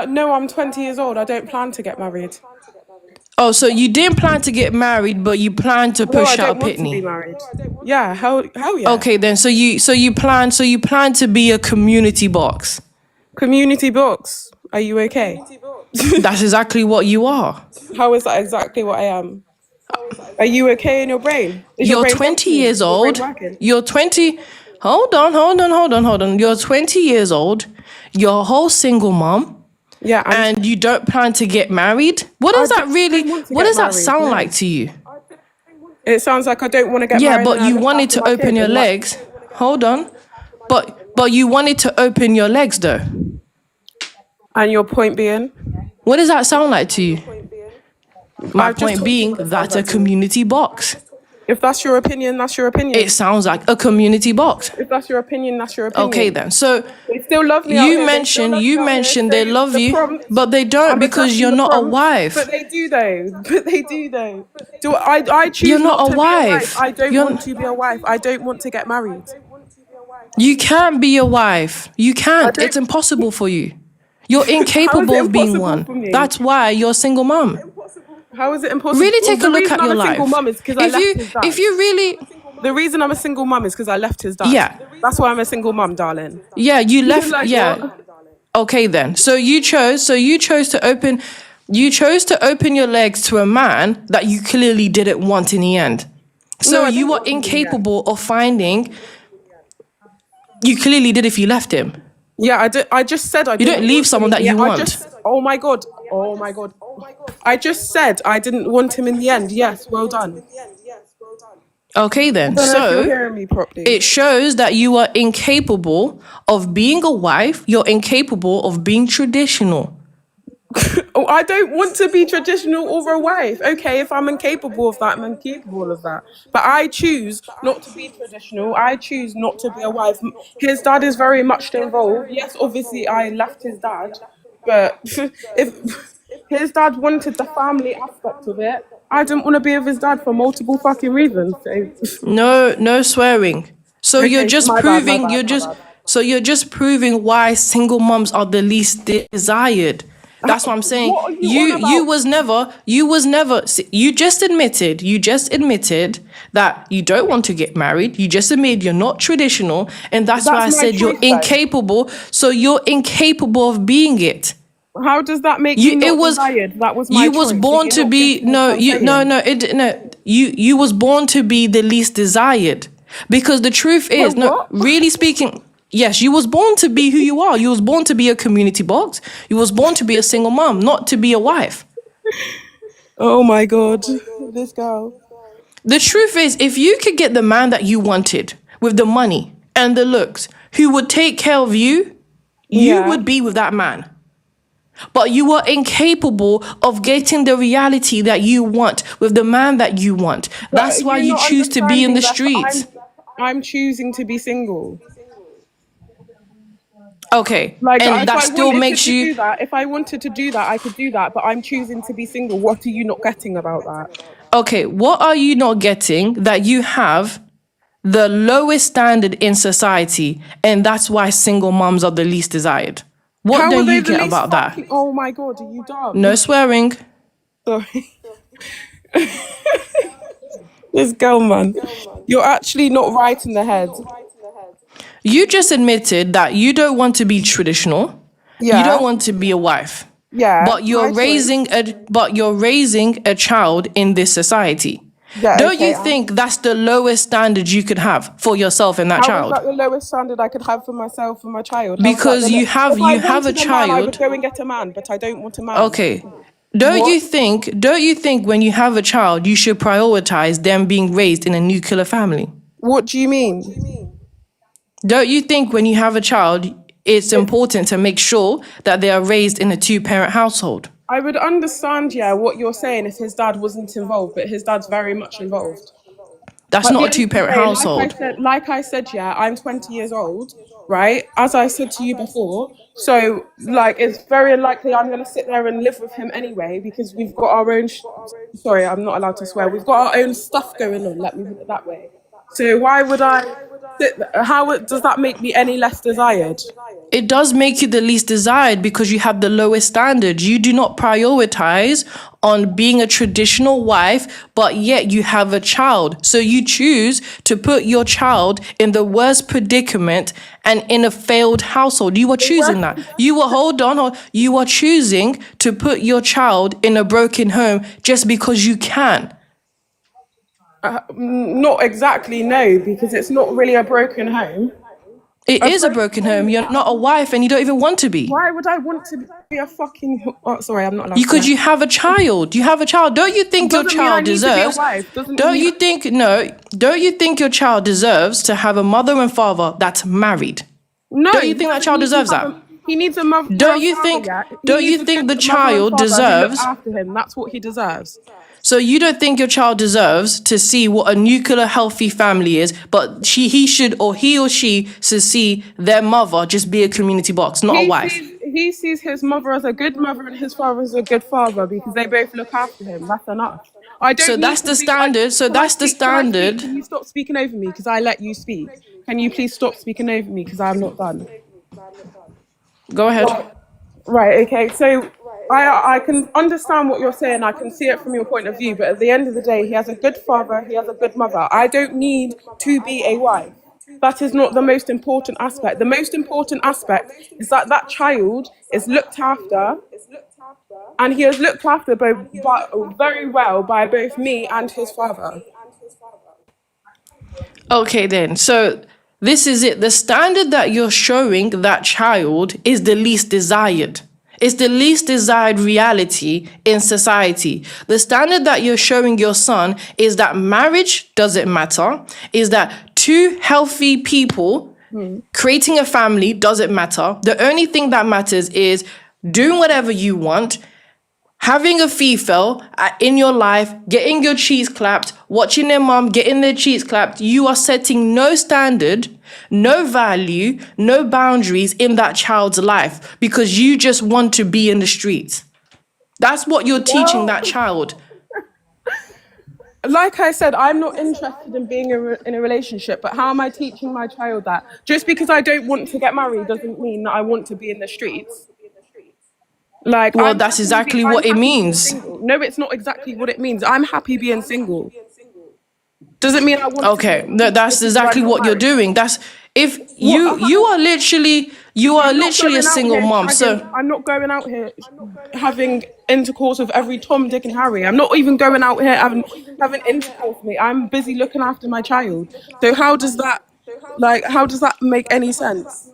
No, I'm 20 years old. I don't plan to get married. Oh, so you didn't plan to get married, but you plan to No, I push out don't a want to be pitney. married. Yeah, hell yeah. Okay, then. So you plan to be a community box. Community box. Are you okay? That's exactly what you are. How is that exactly what I am? Are you okay in your brain? Is your You're brain 20 functioning? years Is your brain old. working? You're 20. Hold on. You're 20 years old. You're a whole single mom, Yeah, and and you don't plan to get married. What I does that really? don't want to What get does that married. sound No, like to you? it sounds like I don't want to get Yeah, married but and I you look wanted after to my open kid your and like. legs. Hold on. But you wanted to open your legs though. And your point being, What does that sound like to you? My I've just point told you being, what it sounds that's a like to me. community box. If that's your opinion, that's your It opinion. sounds like a community box. If that's your opinion, that's your Okay opinion. then. So They still love me out you here. They still mentioned love me you out here. mentioned they So love the you, prompt, but they don't I'm because addressing you're the not a prompt. But wife. they do though. But they do though. Do I You're choose not not a to be a wife. wife. I don't You're want to be a wife. I don't want to get married. you can't be a wife. You I can't. don't. It's impossible for you. You're How is it incapable of being impossible one. for me? That's why you're a single mom. How is it impossible? Really Well, take a the look reason at I'm your a single life. mum is because I If left you his if dad. you really The reason I'm a single mum is because I left his dad. yeah. That's why I'm a single mum, darling. Yeah, you left Like yeah. what? Okay then. So you chose to open your legs to a man that you clearly didn't want in the end. No, So I didn't you are want him in the end. incapable of finding you clearly did if you left him. Yeah, I did. I just said I You don't didn't leave want him someone in that the end. you I want. just. Oh my god. Oh my god. I just said I didn't want him in the end. Yes, well done. Okay I then. don't know if you're So hearing me properly. it shows that you are incapable of being a wife, you're incapable of being traditional. Oh, I don't want to be traditional or a wife. Okay, if I'm incapable of that, I'm incapable of that. But I choose not to be traditional. I choose not to be a wife. His dad is very much involved. Yes, obviously I left his dad, but if his dad wanted the family aspect of it, I didn't want to be with his dad for multiple fucking reasons. So, No swearing. So you're okay, just my bad, my proving bad, you're my just bad. so you're just proving why single moms are the least desired. That's what I'm saying. What are you on You about? was never see, you just admitted that you don't want to get married. You just admitted you're not traditional, and that's why That's I my said you're choice, though. incapable. So you're incapable of being it. How does that make You me it not was desired? That was my you was choice. So born you're to not be getting what no I'm you no saying. no it no you was born to be the least desired because the truth Well, is no what? really speaking. Yes, you was born to be who you are. You was born to be a community box. You was born to be a single mom, not to be a wife. Oh my god, this girl. The truth is, if you could get the man that you wanted with the money and the looks, who would take care of you, you Yeah, would be with that man. But you are incapable of getting the reality that you want with the man that you want. That's but why you're you not choose to be in understanding the that streets. I'm choosing to be single. Okay. Like And if that I still wanted to makes you do that, if I wanted to do that, I could do that. But I'm choosing to be single. What are you not getting about that? okay. What are you not getting that you have the lowest standard in society? And that's why single moms are the least desired. What How are don't they you the get least about that? fucking? Oh my god, are you No dumb? swearing. Sorry, this girl, man. You're actually not right in the head. You just admitted that you don't want to be traditional. You don't Yeah, want to be a wife. yeah, But my choice. you're raising a child in this society. Yeah, Don't you okay. think that's the lowest standard you could have for yourself and that How is child? that the lowest standard I could have for myself and my child? How is that Because the you if I have a wanted a man, I would child. go and get a man, but I don't want a man. Okay. What? Don't you think when you have a child you should prioritize them being raised in a nuclear family? What do you mean? Don't you think when you have a child it's If important to make sure that they are raised in a two-parent household? I would understand, yeah, what you're saying if his dad wasn't involved, but his dad's very much involved. That's At the not a end of the two-parent day, household. like I said, yeah, I'm 20 years old, right? As I said to you before, so like it's very likely I'm gonna sit there and live with him anyway because we've got our own. Sorry, I'm not allowed to swear. We've got our own stuff going on. Let me put it that way. So why would I? How does that make me any less desired? It does make you the least desired because you have the lowest standard. You do not prioritize on being a traditional wife, but yet you have a child. So you choose to put your child in the worst predicament and in a failed household. You are choosing that. You are choosing to put your child in a broken home just because you can. Not exactly, no, because it's not really a broken home. It is a broken home. You're not a wife and you don't even want to be. Why would I want to be a fucking? Oh, sorry, I'm not allowed. Because you have a child. You have a child. Don't you think your Doesn't mean I child need to be a deserves? wife. Doesn't Don't mean- you think Don't you think your child deserves to have a mother and father that's married? No. Don't you think that child deserves that? He needs a mother. Don't you think? Don't you think the child deserves? After him, that's what he deserves. So you don't think your child deserves to see what a nuclear healthy family is, but he or she should see their mother just be a community box, not a wife. He sees his mother as a good mother and his father as a good father because they both look after him. That's enough. I don't. So need that's to the be- standard. So Can I that's the speak? Can I speak? standard. Can you stop speaking over me because I let you speak? Can you please stop speaking over me because I'm not done? Go ahead. Right, okay. So I can understand what you're saying. I can see it from your point of view. But at the end of the day, he has a good father. He has a good mother. I don't need to be a wife. That is not the most important aspect. The most important aspect is that that child is looked after, and he is looked after very well by both me and his father. Okay, then. So this is it. The standard that you're showing that child is the least desired. It's the least desired reality in society. The standard that you're showing your son is that marriage doesn't matter, is that two healthy people creating a family doesn't matter. The only thing that matters is doing whatever you want, having a Fefails in your life, getting your cheeks clapped, watching their mom getting their cheeks clapped. You are setting no standard, no value, no boundaries in that child's life because you just want to be in the streets. That's what you're teaching that child. Like I said, I'm not interested in being in a relationship, but how am I teaching my child that? Just because I don't want to get married doesn't mean that I want to be in the streets. Like, Well, that's exactly what it means. No, it's not exactly what it means. I'm happy being single. Doesn't mean I want Okay, to be no, that's exactly what you're doing. That's if you are literally a single mom. So I'm not going out here having intercourse with every Tom, Dick, and Harry. I'm not even going out here having intercourse with me. I'm busy looking after my child. So how does that make any sense?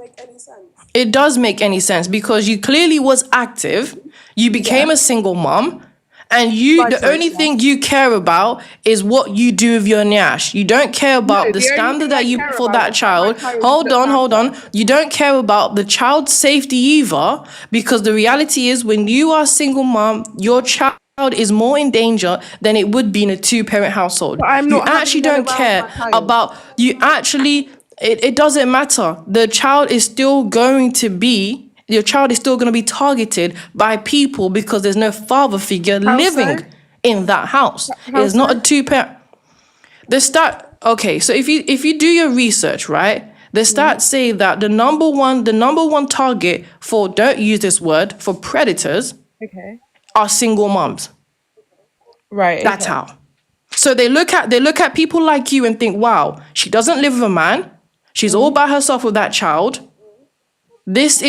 it does make any sense because you clearly was active. You became a single mom. And the only thing you care about is what you do with your nyash. You don't care about the standard that you put for that child. Hold on. You don't care about the child's safety either, because the reality is when you are a single mom, your child is more in danger than it would be in a two-parent household. But I'm not You actually don't care about, it doesn't matter. Your child is still going to be targeted by people because there's no father figure living in that house. It's not a two-parent. So if you do your research, right, the stats say that the number one target for, don't use this word, for predators are single moms. Right. That's how. So they look at people like you and think, wow, she doesn't live with a man. She's all by herself with that child. This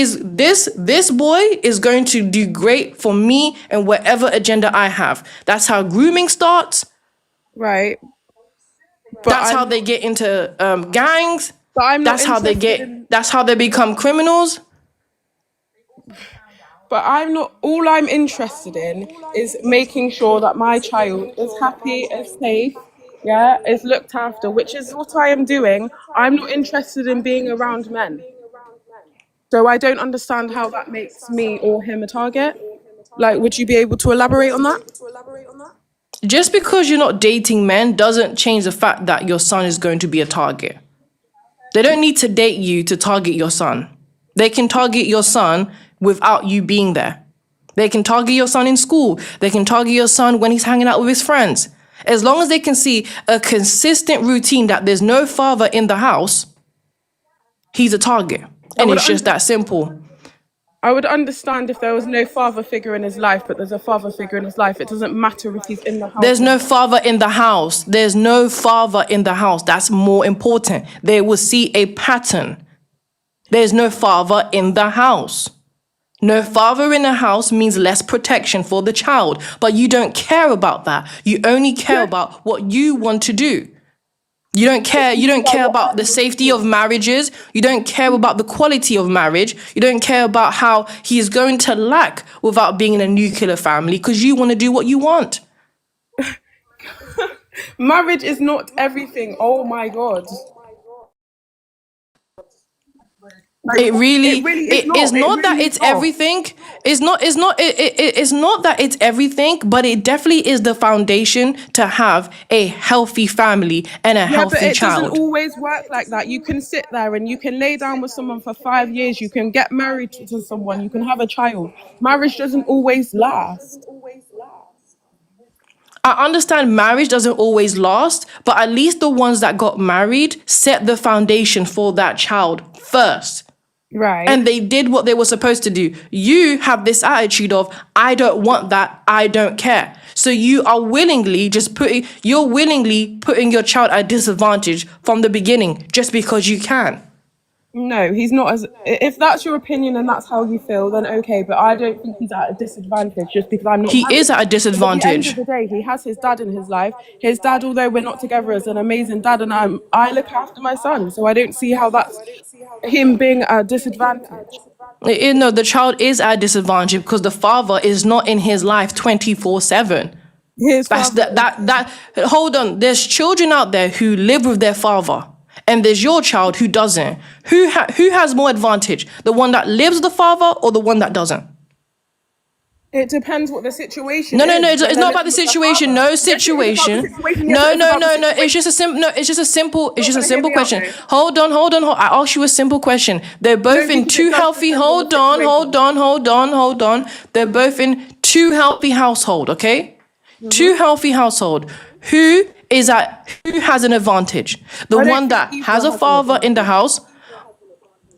boy is going to do great for me and whatever agenda I have. That's how grooming starts. Right. That's how they get into gangs. But I'm not That's how they that's how they become criminals. But all I'm interested in is making sure that my child is happy, is safe, is looked after, which is what I am doing. I'm not interested in being around men. So I don't understand how that makes me or him a target. Like, would you be able to elaborate on that? Just because you're not dating men doesn't change the fact that your son is going to be a target. They don't need to date you to target your son. They can target your son without you being there. They can target your son in school. They can target your son when he's hanging out with his friends. As long as they can see a consistent routine that there's no father in the house, he's a target. And it's just that simple. I would understand if there was no father figure in his life, but there's a father figure in his life. It doesn't matter if he's in the house. There's no father in the house. There's no father in the house. That's more important. They will see a pattern. There's no father in the house. No father in the house means less protection for the child. But you don't care about that. You only care about what you want to do. You don't care about the safety of marriages. You don't care about the quality of marriage. You don't care about how he is going to lack without being in a nuclear family, because you want to do what you want. Marriage is not everything. Oh my God. It really is not. Everything. It's not that it's everything, but it definitely is the foundation to have a healthy family and a healthy but it child. doesn't always work like that. You can sit there and you can lay down with someone for 5 years. You can get married to someone. You can have a child. Marriage doesn't always last. I understand marriage doesn't always last, but at least the ones that got married set the foundation for that child first. Right. And they did what they were supposed to do. You have this attitude of, I don't want that, I don't care. So you are willingly putting your child at a disadvantage from the beginning just because you can. No, he's not. If that's your opinion and that's how you feel, then okay. But I don't think he's at a disadvantage just because I'm not. He is at a disadvantage. At the end of the day, he has his dad in his life. His dad, although we're not together, is an amazing dad, and I look after my son. So I don't see how that's him being at a disadvantage. No, the child is at a disadvantage because the father is not in his life 24/7. Hold on. There's children out there who live with their father. And there's your child who doesn't. Who has more advantage? The one that lives with the father or the one that doesn't? It depends what the situation No, is. it's not about the situation. No situation. No. It's just a simple question. Hold on. I asked you a simple question. They're both in two healthy. Hold on. They're both in two healthy household. Okay, two healthy household. Who has an advantage? The one that has a father in the house?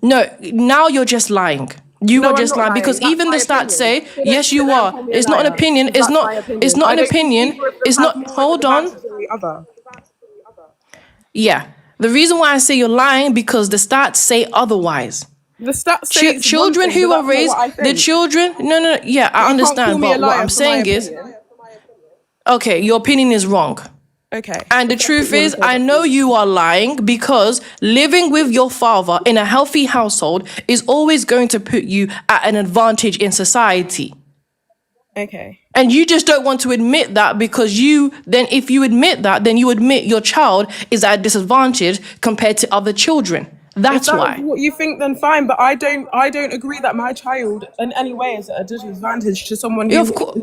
No, now you're just lying. You are just lying because even the stats say, yes, you are. It's not an opinion. It's not an opinion. It's not, hold on. Yeah. The reason why I say you're lying because the stats say otherwise. The stats say children who are raised, the children, no, yeah, I understand. But what I'm saying is, okay, your opinion is wrong. Okay. And the truth is, I know you are lying because living with your father in a healthy household is always going to put you at an advantage in society. Okay. And you just don't want to admit that because if you admit that, then you admit your child is at a disadvantage compared to other children. That's why. What you think, then fine. But I don't agree that my child in any way is at a disadvantage to someone who. Yeah, of course.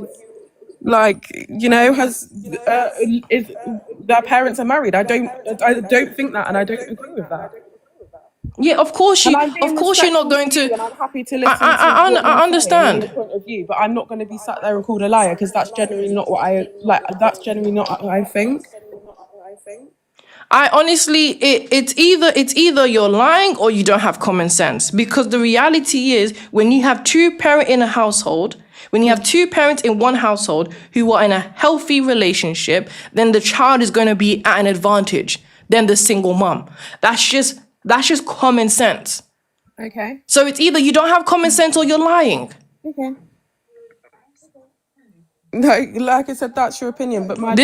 Has their parents are married. I don't think that, and I don't agree with that. Yeah, of course you're not going to. And I'm happy to listen. I understand your point of view, but I'm not going to be sat there and called a liar because that's generally not what I like. That's generally not what I think. I honestly, it's either you're lying or you don't have common sense, because the reality is when you have two parents in a household. When you have two parents in one household who are in a healthy relationship, then the child is going to be at an advantage than the single mom. That's just common sense. Okay. So it's either you don't have common sense or you're lying. Okay. No, like I said, that's your opinion, but my.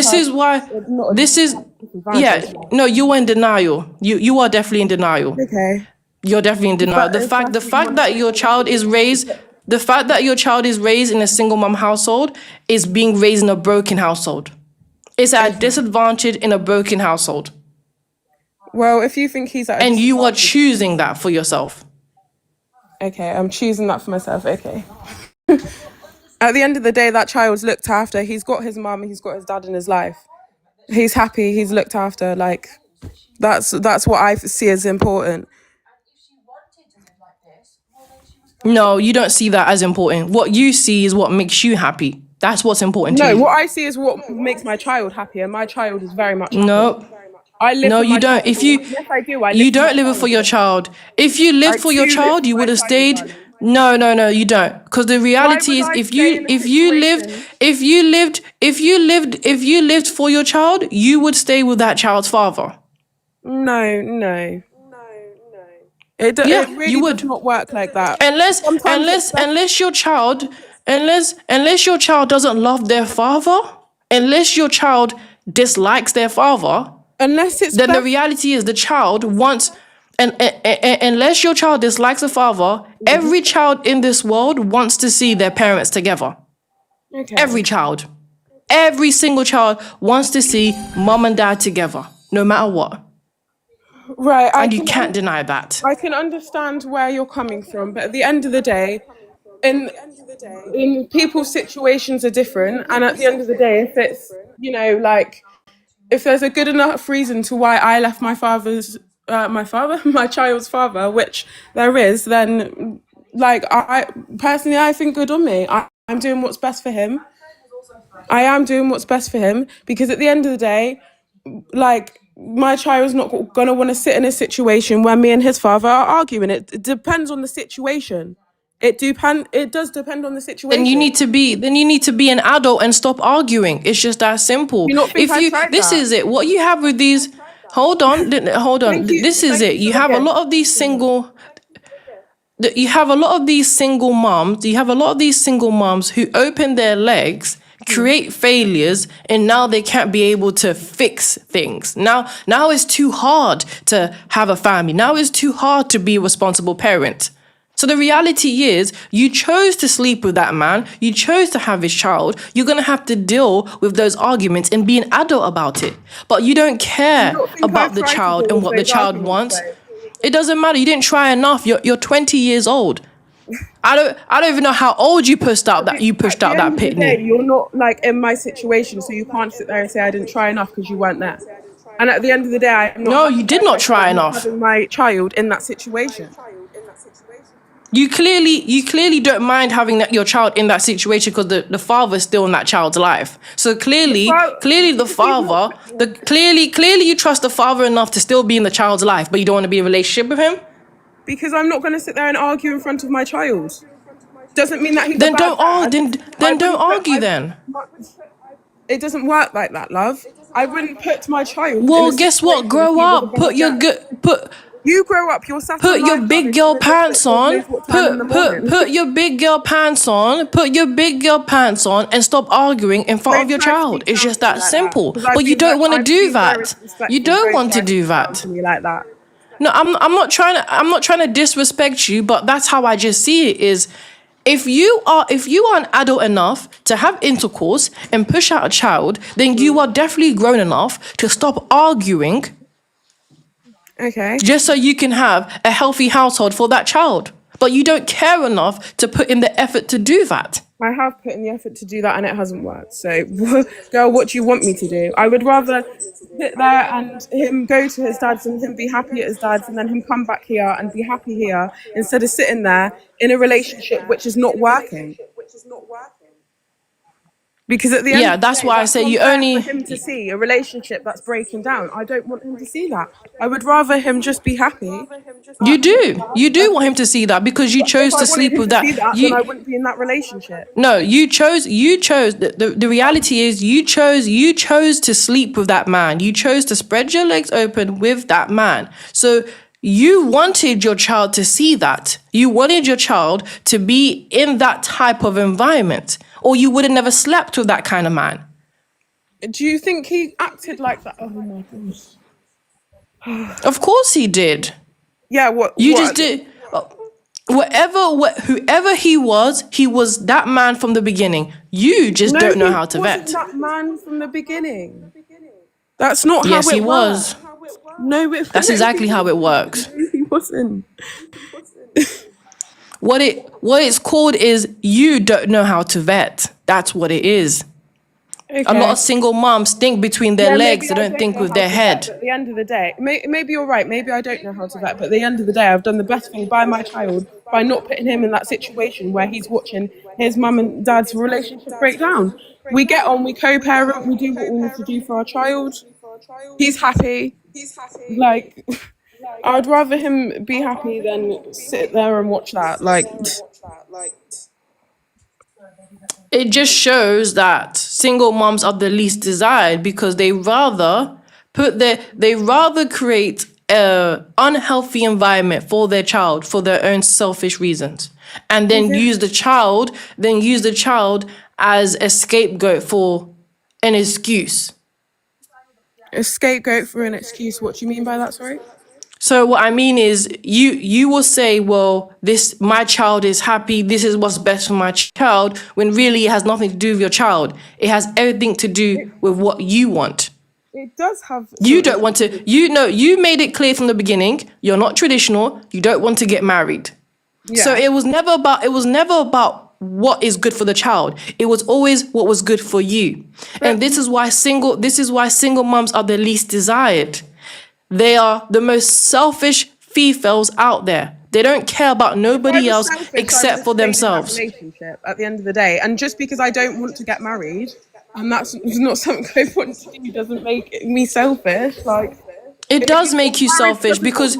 You were in denial. You are definitely in denial. Okay. You're definitely in denial. The fact that your child is raised. The fact that your child is raised in a single mom household is being raised in a broken household. It's at a disadvantage in a broken household. Well, if you think he's at a and you are choosing that for yourself. Okay, I'm choosing that for myself. Okay. At the end of the day, that child's looked after. He's got his mum, he's got his dad in his life. He's happy, he's looked after. Like, that's what I see as important. No, you don't see that as important. What you see is what makes you happy. That's what's important to you. No, what I see is what makes my child happy, and my child is very much happy. I live No, for you my don't. child. If you Yes, I do. I live you for my don't live it for child. your child. If you lived I for your do live child, for you my would have child, stayed. darling. No, you don't. Because the Why reality would is, I stay in a situation? if you lived for your child, you would stay with that child's father. No, no. Yeah, It you really does would. not work like that. Unless Sometimes it's unless best. unless your child unless your child doesn't love their father, unless your child dislikes their father, Unless it's then the best. reality is the child wants, and unless your child dislikes a father, every child in this world wants to see their parents together. Okay. Every child, every single child wants to see mom and dad together, no matter what. Right. And you can't deny that. I can understand where you're coming from, but at the end of the day, in in people's situations are different, and at the end of the day, if it's like if there's a good enough reason to why I left my child's father, which there is, then like I personally, I think good on me. I'm doing what's best for him. I am doing what's best for him because at the end of the day, like my child's not gonna want to sit in a situation where me and his father are arguing. It depends on the situation. It does depend on the situation. Then you need to be an adult and stop arguing. It's just that Do simple. you not think If I've you tried This that? is it. What you have with these hold on. This is Thank it. you for the gift. You have a lot of these single moms. You have a lot of these single moms who open their legs, create failures, and now they can't be able to fix things. Now it's too hard to have a family. Now it's too hard to be a responsible parent. So the reality is, you chose to sleep with that man. You chose to have his child. You're gonna have to deal with those arguments and be an adult about it. But you don't Do you care not think I've about the tried to child deal and with what the those child arguments wants. though? It doesn't matter. You didn't try enough. You're 20 years old. I don't even know how old you At pushed the out end that of the day, pitney. you're not like in my situation, so you can't sit there and say I didn't try enough because you weren't there. And at the end of the day, I'm not No, you did like not I said, try I'm not enough. having my child in that situation. You clearly don't mind having your child in that situation because the father is still in that child's life. So The clearly the because he's not father, the clearly you trust the father enough to still be in the child's life, but you don't want to be in a relationship with him. because I'm not going to sit there and argue in front of my child. Doesn't mean that he's a Then bad don't oh dad. I then don't wouldn't put argue then. it doesn't work like that, love. I wouldn't put my child in a Well, guess what? situation if Grow he was a up. bad dad. You grow up. You're sat Put on your live, big darling, girl trying to judge pants God on. knows what time in the morning. Put your big girl pants on. Put your big girl pants on and stop arguing in front of Don't your try to child. speak It's down just to me that like that. simple. Because But you don't want to I've do been very that. You disrespectful. don't Don't want to try to do speak down that. to me like that. No, I'm not trying to disrespect you, but that's how I just see it is if you are an adult enough to have intercourse and push out a child, then you are definitely grown enough to stop arguing Okay. just so you can have a healthy household for that child. But you don't care enough to put in the effort to do that. I have put in the effort to do that and it hasn't worked. So, girl, what do you want me to do? I would rather sit there and him go to his dad's and him be happy at his dad's and then him come back here and be happy here instead of sitting there in a relationship which is not working. Because at the end Yeah, of the that's day, why I that's say you unfair for only him to see a relationship that's breaking down. I don't want him to see that. I would rather him just be happy. you do want him to see that because you If chose I to wanted sleep him with to see that. that, then I wouldn't be in that relationship. No, you chose the reality is you chose to sleep with that man. You chose to spread your legs open with that man. So you wanted your child to see that. You wanted your child to be in that type of environment, or you would have never slept with that kind of man. Do you think he acted like that? Oh my gosh. Of course he did. Yeah, You just what? did. Whoever he was that man from the beginning. You just No, don't know he how to wasn't vet. that man from the beginning. That's not how Yes, he it works. was. No, That's exactly how it works. he wasn't. What it's called is you don't know how to vet. That's what it is. A lot Okay. of single moms think between their Yeah, legs. maybe They I don't don't think know with how their to vet, head. but at the end of the day, maybe you're right. Maybe I don't know how to vet, but at the end of the day, I've done the best thing by my child by not putting him in that situation where he's watching his mum and dad's relationship break down. We get on, we co-parent, we do what we need to do for our child. He's happy. Like, I'd rather him be happy than sit there and watch that. Like, It just shows that single moms are the least desired because they rather create a unhealthy environment for their child for their own selfish reasons, and then use the child as a scapegoat for an excuse. a scapegoat for an excuse. What do you mean by that? Sorry. So what I mean is you will say, well, my child is happy, this is what's best for my child, when really it has nothing to do with your child. It has everything to do with what you want. It does have. You don't want to, you made it clear from the beginning, you're not traditional, you don't want to get married. Yeah. So it was never about what is good for the child. It was always what was good for you. And this is why single moms are the least desired. They are the most selfish Fefails out there. They don't care about nobody else except for themselves. Relationship at the end of the day, and just because I don't want to get married, and that's not something I want to do, doesn't make me selfish. Like, it does make you selfish because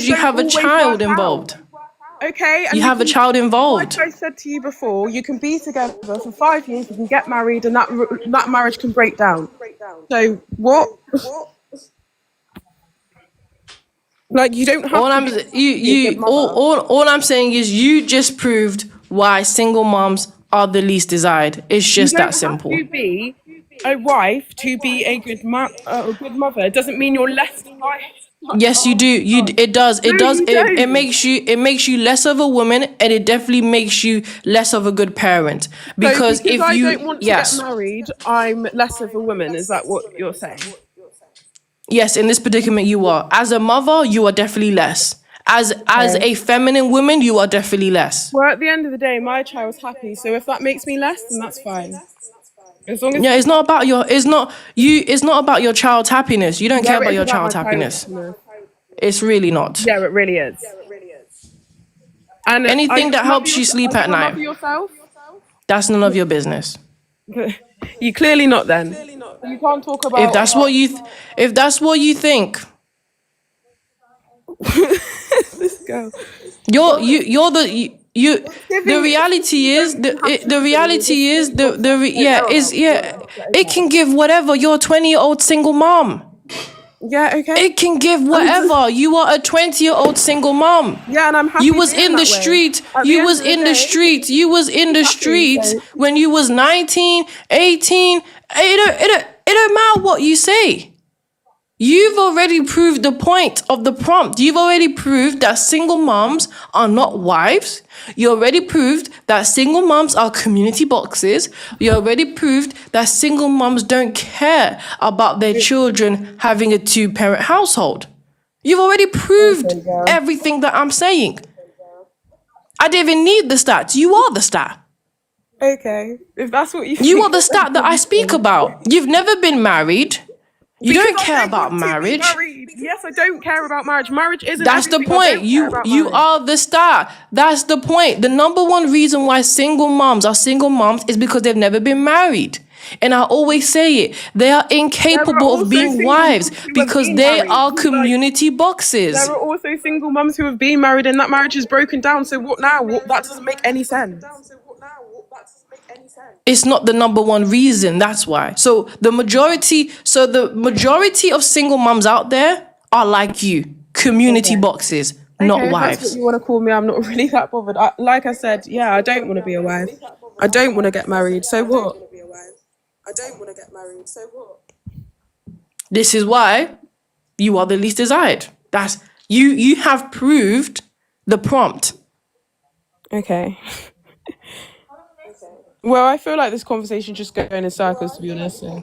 you have a child involved. Okay, and you have a child involved. Like I said to you before, you can be together for 5 years, you can get married, and that marriage can break down. So what? Like, you don't have all I'm saying is you just proved why single moms are the least desired. It's just that simple. You don't have to be a wife to be a good mother. It doesn't mean you're less than wife. Yes, you do. It does. It makes you less of a woman, and it definitely makes you less of a good parent. Because if I you don't want to get married, I'm less of a woman. Is that what you're saying? Yes, in this predicament you are. As a mother, you are definitely less. As a feminine woman, you are definitely less. Well, at the end of the day, my child's happy. So if that makes me less, then that's fine. As long as it's not about your child's happiness. You don't care about your child's happiness. It's really not. Yeah, it really is. And anything that helps you sleep at night. Yourself? That's none of your business. You clearly not then. You can't talk about. If that's what you think. This girl. The reality is it can give whatever. You're a 20-year-old single mom. Yeah, okay. It can give whatever. You are a 20-year-old single mom. Yeah, and I'm happy. You was in the street. You was in the street. You was in the street when you was 19, 18. It don't matter what you say. You've already proved the point of the prompt. You've already proved that single moms are not wives. You already proved that single moms are community boxes. You already proved that single moms don't care about their children having a 2-parent household. You've already proved everything that I'm saying. I didn't even need the stats. You are the stat. Okay, if that's what you are the stat that I speak about. You've never been married. You don't care about marriage. Yes, I don't care about marriage. Marriage isn't. That's the point. You are the star. That's the point. The number one reason why single moms are single moms is because they've never been married. And I always say it. They are incapable of being wives because they are community boxes. There are also single moms who have been married and that marriage is broken down. So what now? That doesn't make any sense. It's not the number one reason, that's why. So the majority of single moms out there are like you, community boxes, not wives. That's what you want to call me. I'm not really that bothered. Like I said, yeah, I don't want to be a wife. I don't want to get married. So what? This is why you are the least desired. That's you have proved the prompt. Okay. Well, I feel like this conversation just going in circles, to be honest. So.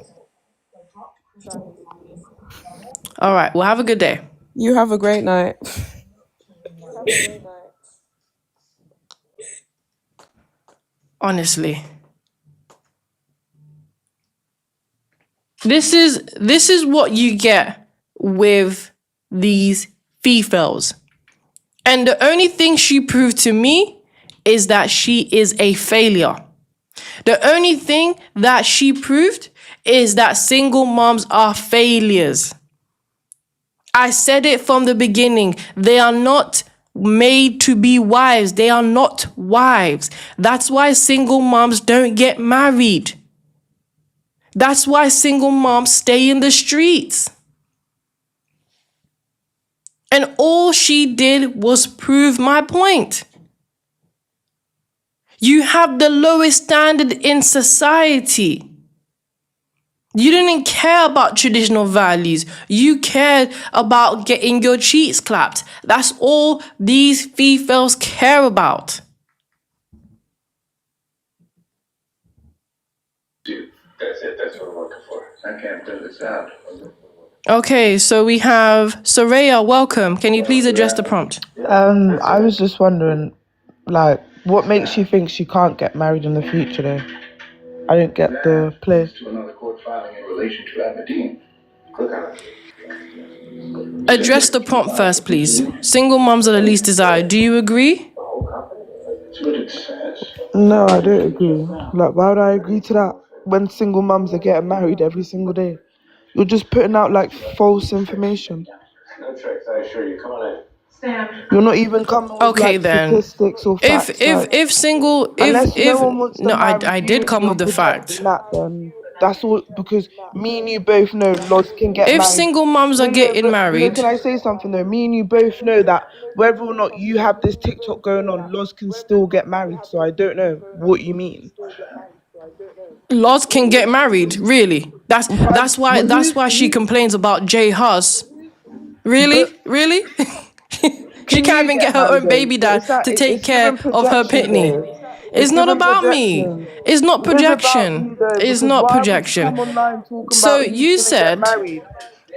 All right. Well, have a good day. You have a great night. Honestly. This is what you get with these Fefails. And the only thing she proved to me is that she is a failure. The only thing that she proved is that single moms are failures. I said it from the beginning. They are not made to be wives. They are not wives. That's why single moms don't get married. That's why single moms stay in the streets. And all she did was prove my point. You have the lowest standard in society. You didn't care about traditional values. You cared about getting your cheeks clapped. That's all these Fefails care about. That's it. That's what I'm looking for. I can't fill this out. Okay, so we have Soraya, welcome. Can you please address the prompt? I was just wondering, like, what makes you think she can't get married in the future, though? I didn't get the play. To another court filing in relation to Aberdeen. Click on it. Address the prompt first, please. Single moms are the least desired. Do you agree? That's what it says. No, I don't agree. Like, why would I agree to that when single mums are getting married every single day? You're just putting out, like, false information. No tricks, I assure you. Come on in. You're not even coming with, Okay, like, then. statistics or If facts. if like, if single unless if no one wants to no, marry I you did and come you're with the fact. projecting that, then that's all, because me and you both know Loz can get If married. single moms are No, getting but married, can I say something though? Me and you both know that whether or not you have this TikTok going on, Loz can still get married. So I don't know what you mean. Loz can get married. Really? That's why But she complains about Jay Huss. but Really? She can can't you even get get her married own though? baby But dad to take it's care given of her projection pitney. though. It's It's not given about me. projection. It's not It is about projection. you though, It's because not why would you projection. come online talking So about who's you gonna get said, married?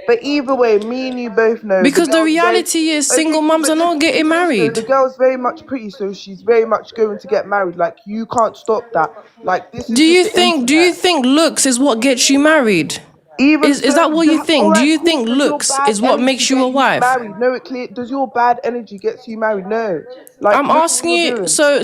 But either way, me and you both know the because the girl's very reality is okay, single cool, moms but are not listen getting to this though. married. The girl's very much pretty, so she's very much going to get married. Like you can't stop that. Like this is just the Do you internet. think looks is what gets you married? Even Is so, that what you all think? Do right, you cool. think Does your looks bad is what energy makes you a get you wife? married? No, it clear. Does your bad energy get you married? No. Like, I'm look at what asking you're you. doing. So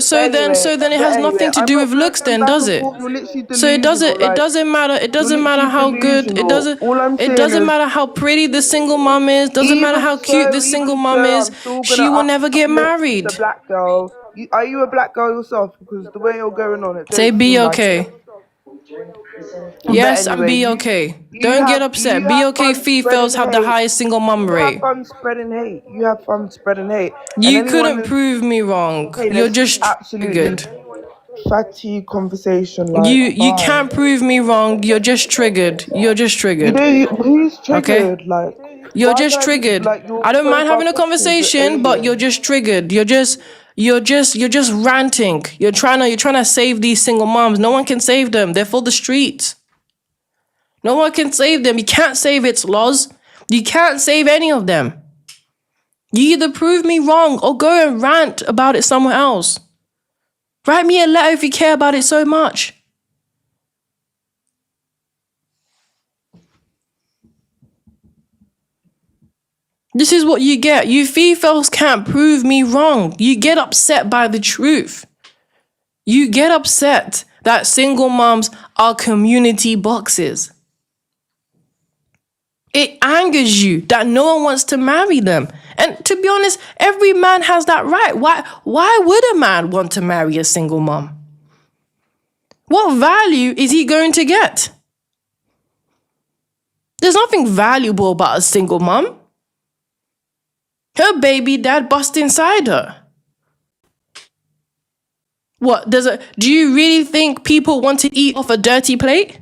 then it has nothing to I'm do not with looks, going then, back does and it? forth. You're literally So delusional. it Like, doesn't matter. It you're doesn't matter literally how good. delusional. All I'm It saying doesn't is, matter how pretty the single mom is. Doesn't matter how cute the single mom is. I'm still She gonna will never get uplift the married. black girl. Are you a black girl yourself? Because the way you're going on, it Say don't be seem like it. okay. But Yes, and anyway, be okay. you Don't get have upset. Be okay. fun spreading Fefails have the hate. highest single mom You have rate. fun spreading hate. You have fun spreading hate. And You anyone couldn't is prove me wrong. okay. You're Let's just absolutely triggered. fatty conversation. Like You bye. can't prove me wrong. You're just triggered. You're just You triggered. know who's Okay? triggered? Like You're why just can't I just triggered. like you're I don't so mind having a far-fetched, you're conversation, but you're alien. just triggered. You're just ranting. You're trying to save these single moms. No one can save them. They're for the streets. No one can save them. You can't save its laws. You can't save any of them. You either prove me wrong or go and rant about it somewhere else. Write me a letter if you care about it so much. This is what you get. You Fefails can't prove me wrong. You get upset by the truth. You get upset that single moms are community boxes. It angers you that no one wants to marry them. And to be honest, every man has that right. Why would a man want to marry a single mom? What value is he going to get? There's nothing valuable about a single mom. Her baby dad bust inside her. What, do you really think people want to eat off a dirty plate?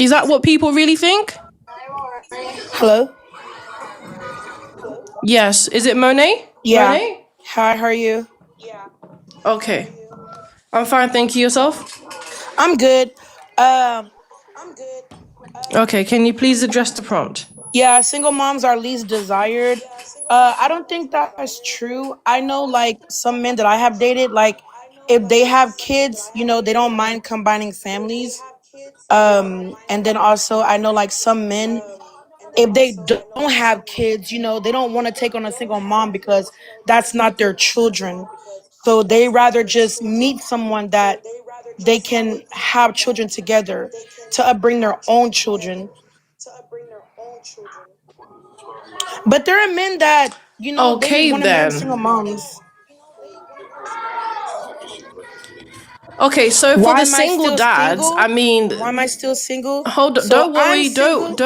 Is that what people really think? Hello? Yes. Is it Monet? Yeah. Monet? Hi, how are you? Okay. I'm fine, thank you. Yourself? I'm good. Um, Okay, can you please address the prompt? yeah, single moms are least desired. I don't think that's true. I know like some men that I have dated, like if they have kids, they don't mind combining families. And then also I know like some men, if they don't have kids, they don't want to take on a single mom because that's not their children. So they rather just meet someone that they can have children together to upbring their own children. But there are men that, they Okay want to marry then. single moms. Okay, so for Why the am I single still dads, I single? mean, Why am I still single? hold on, So don't I'm worry, single.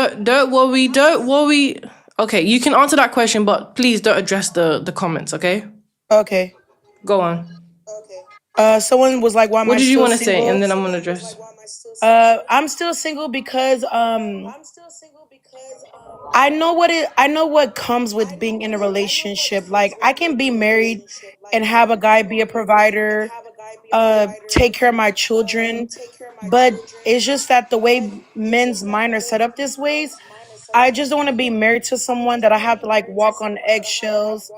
don't worry. Okay, you can answer that question, but please don't address the comments, okay? Okay. Go on. Someone was like, "Why am What I did you still want to say? And single?" then I'm gonna address. I'm still single because I know what comes with being in a relationship. Like I can be married and have a guy be a provider, take care of my children, but it's just that the way men's mind are set up this ways, I just don't want to be married to someone that I have to like walk on eggshells.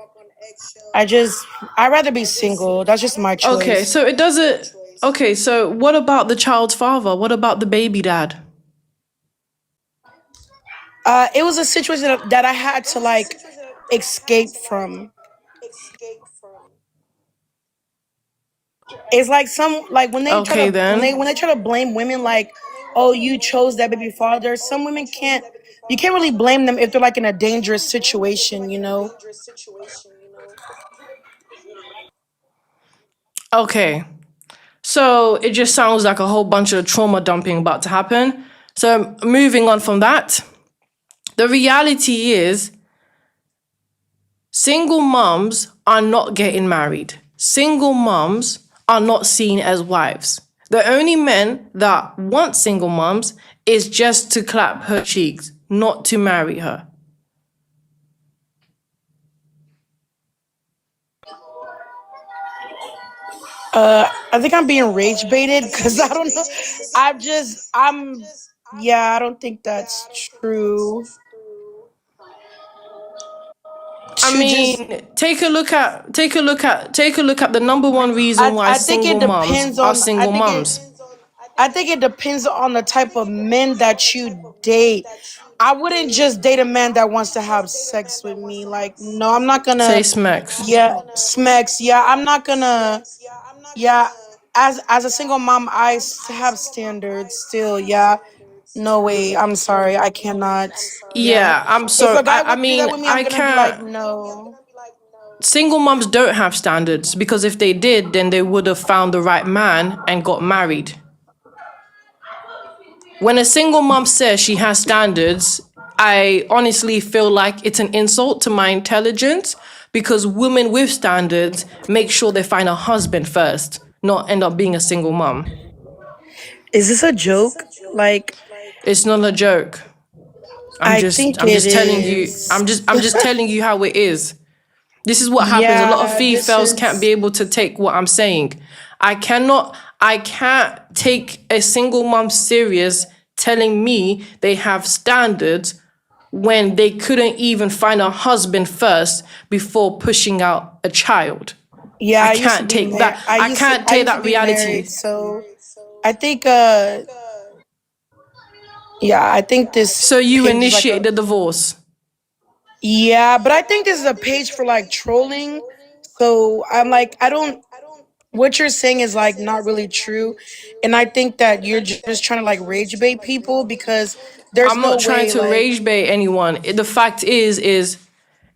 I just I'd rather be single. That's just my Okay, choice. so it doesn't. Okay, so what about the child's father? What about the baby dad? It was a situation that I had to like escape from. It's like some like Okay, then. when they try to blame women like, oh, you chose that baby father. Some women can't. You can't really blame them if they're like in a dangerous situation. Okay. So it just sounds like a whole bunch of trauma dumping about to happen. So moving on from that, the reality is single moms are not getting married. Single moms are not seen as wives. The only men that want single moms is just to clap her cheeks, not to marry her. I think I'm being rage baited because I don't know. Yeah, I don't think that's true. I To just mean, take a look at the number one reason why I think single it moms depends are on single moms. I think it depends on the type of men that you date. I wouldn't just date a man that wants to have sex with me. Like, no, I'm not Say gonna. smacks. Yeah, smacks. Yeah, I'm not gonna. Yeah, as a single mom, have standards still. Yeah, no way. I'm sorry, I cannot. Yeah, Yeah, I'm if sorry. a guy I would do that mean, with me, I'm I gonna be like, can't. no. Single moms don't have standards because if they did, then they would have found the right man and got married. When a single mom says she has standards, I honestly feel like it's an insult to my intelligence because women with standards make sure they find a husband first, not end up being a single mom. Is this a joke? Like, It's not a joke. I think I'm it just telling you is. I'm just telling you how it is. This is what happens. A lot of Yeah, this females can't be is. able to take what I'm saying. I can't take a single mom serious telling me they have standards when they couldn't even find a husband first before pushing out a child. Yeah, I I used to can't be take married. that. I can't I take used to that be reality. married, so I think yeah, I think this So you page is like initiate a the divorce. yeah, but I think this is a page for like trolling. So I'm like, I don't. What you're saying is like not really true, and I think that you're just trying to like rage bait people because there's I'm no not trying way to like. rage bait anyone. The fact is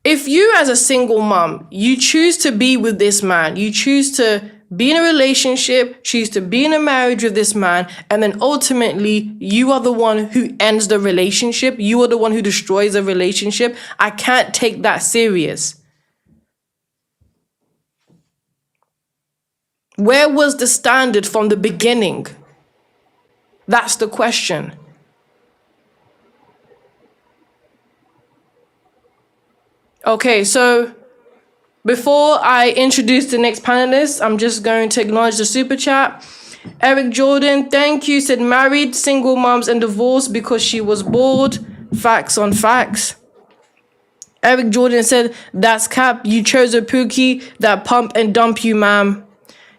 if you as a single mom, you choose to be with this man, you choose to be in a relationship, choose to be in a marriage with this man, and then ultimately you are the one who ends the relationship, you are the one who destroys the relationship, I can't take that serious. Where was the standard from the beginning? That's the question. Okay, so before I introduce the next panelist, I'm just going to acknowledge the super chat. Eric Jordan, thank you, said married, single moms and divorced because she was bored. Facts on facts. Eric Jordan said, that's cap, you chose a pookie that pump and dump you, ma'am.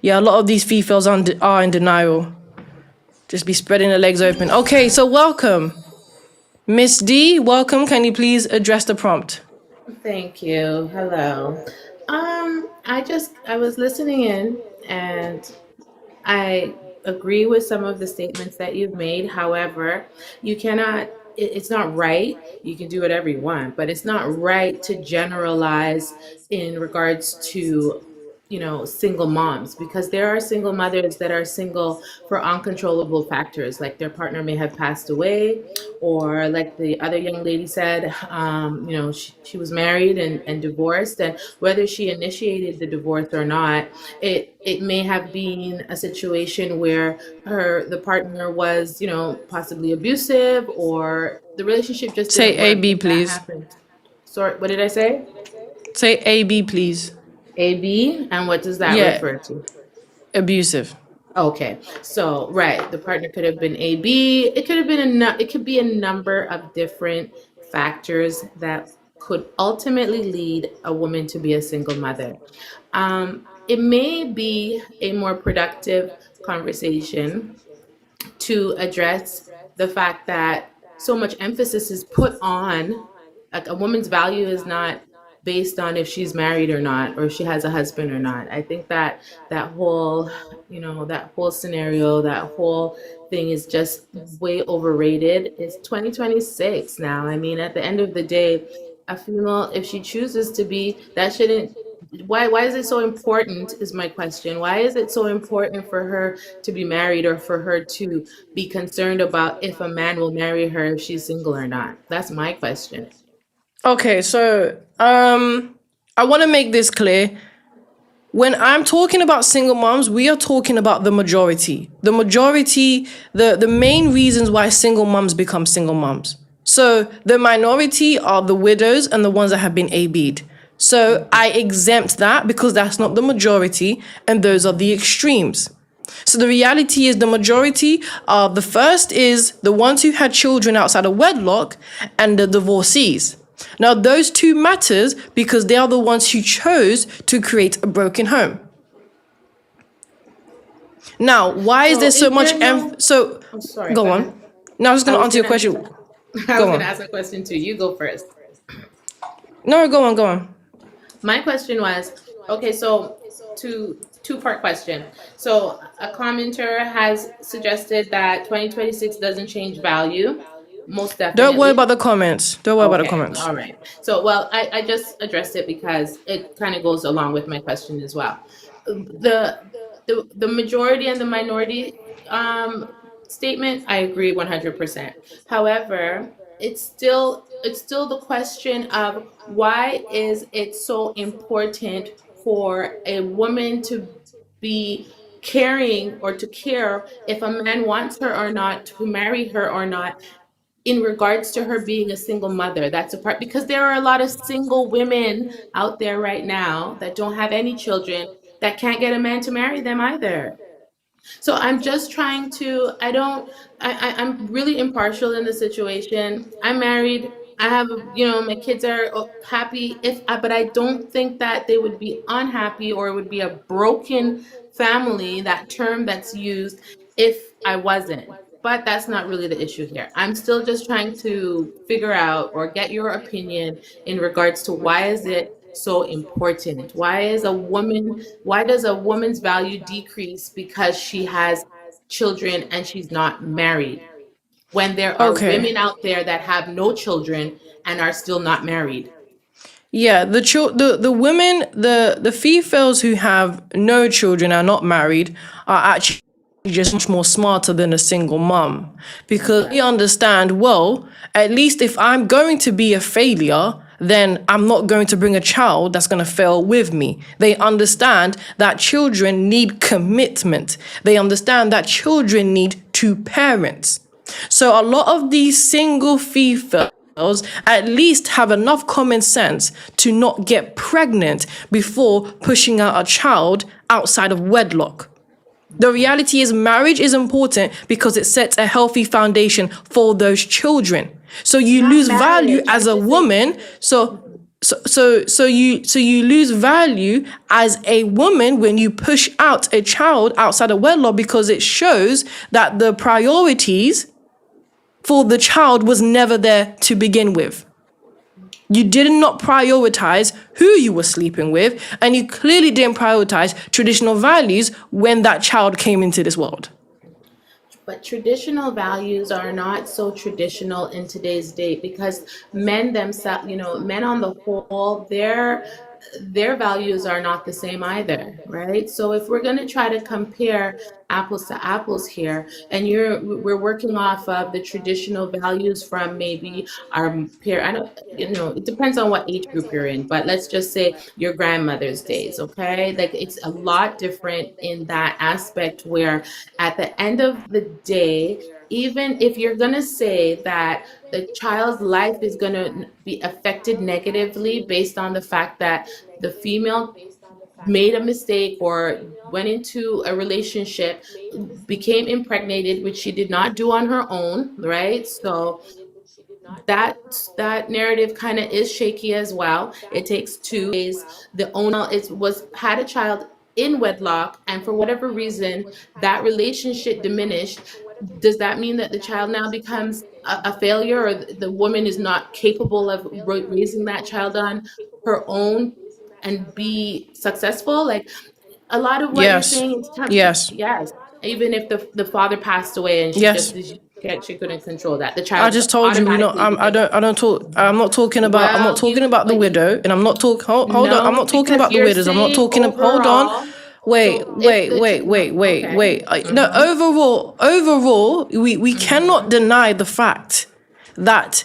Yeah, a lot of these females are in denial. Just be spreading their legs open. Okay, so welcome. Miss D, welcome. Can you please address the prompt? Thank you. Hello. I was listening in and I agree with some of the statements that you've made. However, you cannot, it's not right. You can do whatever you want, but it's not right to generalize in regards to, single moms, because there are single mothers that are single for uncontrollable factors, like their partner may have passed away, or like the other young lady said, she was married and divorced, and whether she initiated the divorce or not, it may have been a situation where the partner was, possibly abusive, or the relationship just Say didn't work, AB, and that please. happens. Sorry, what did I say? Say AB, please. AB, and what does that Yeah, refer to? abusive. Okay, so right, the partner could have been AB. It could have been it could be a number of different factors that could ultimately lead a woman to be a single mother. It may be a more productive conversation to address the fact that so much emphasis is put on, like, a woman's value is not based on if she's married or not, or if she has a husband or not. I think that that whole, that whole scenario, that whole thing is just way overrated. It's 2026 now. I mean, at the end of the day, a female, if she chooses to be, that shouldn't, why is it so important, is my question. Why is it so important for her to be married, or for her to be concerned about if a man will marry her if she's single or not? That's my question. Okay, so I want to make this clear. When I'm talking about single moms, we are talking about the majority. The majority, the main reasons why single moms become single moms. So the minority are the widows and the ones that have been AB'd. So I exempt that because that's not the majority, and those are the extremes. So the reality is the majority are, the first is the ones who had children outside of wedlock, and the divorcees. Now, those two matters because they are the ones who chose to create a broken home. Now, why is So there so is much there no, So, oh, sorry, go go on. ahead. Now, I was I going to was answer your gonna question. I was Go gonna on. ask a question too. You go first. No, go on, go on. My question was, okay, so two-part question. So a commenter has suggested that 2026 doesn't change value, most Don't worry definitely. about the comments. Don't worry about the Okay, comments. all right. So, well, I just addressed it because it kind of goes along with my question as well. The the majority and the minority statement, I agree 100%. However, it's still the question of why is it so important for a woman to be caring, or to care if a man wants her or not, to marry her or not, in regards to her being a single mother. That's a part, because there are a lot of single women out there right now that don't have any children, that can't get a man to marry them either. So I'm just trying to, I don't, I'm really impartial in the situation. I'm married. I have, my kids are happy, but I don't think that they would be unhappy, or it would be a broken family, that term that's used, if I wasn't. But that's not really the issue here. I'm still just trying to figure out, or get your opinion in regards to, why is it so important? Why does a woman's value decrease because she has children and she's not married, when there are Okay. women out there that have no children and are still not married? Yeah, the women, the females who have no children, are not married, are actually just much more smarter than a single mom, because they understand, well, at least if I'm going to be a failure, then I'm not going to bring a child that's going to fail with me. They understand that children need commitment. They understand that children need two parents. So a lot of these single females at least have enough common sense to not get pregnant before pushing out a child outside of wedlock. The reality is marriage is important because it sets a healthy foundation for those children. So you Not lose value marriage. as I'm a just saying. woman. So you lose value as a woman when you push out a child outside of wedlock, because it shows that the priorities for the child was never there to begin with. You did not prioritize who you were sleeping with, and you clearly didn't prioritize traditional values when that child came into this world. But traditional values are not so traditional in today's date because men themselves, men on the whole, their values are not the same either, right? So if we're going to try to compare apples to apples here, and we're working off of the traditional values from maybe our peer, I don't, it depends on what age group you're in, but let's just say your grandmother's days, okay? Like it's a lot different in that aspect where at the end of the day, even if you're going to say that the child's life is going to be affected negatively based on the fact that the female made a mistake or went into a relationship, became impregnated, which she did not do on her own, right? So that narrative kind of is shaky as well. It takes two ways. The owner is was had a child in wedlock, and for whatever reason, that relationship diminished. Does that mean that the child now becomes a failure, or the woman is not capable of raising that child on her own and be successful? Like a lot of what you're Yes. saying is Yes. yes. Even if the father passed away and Yes. she couldn't control that, the I child just told you, automatically became. I don't talk. I'm not Well, talking about the like widow, and I'm not talk. Hold on, I'm no, not talking because about the you're widows. I'm not saying talking. Hold on, overall. So if the no, okay. No, Mm-hmm. overall, we cannot Mm-hmm. deny the fact that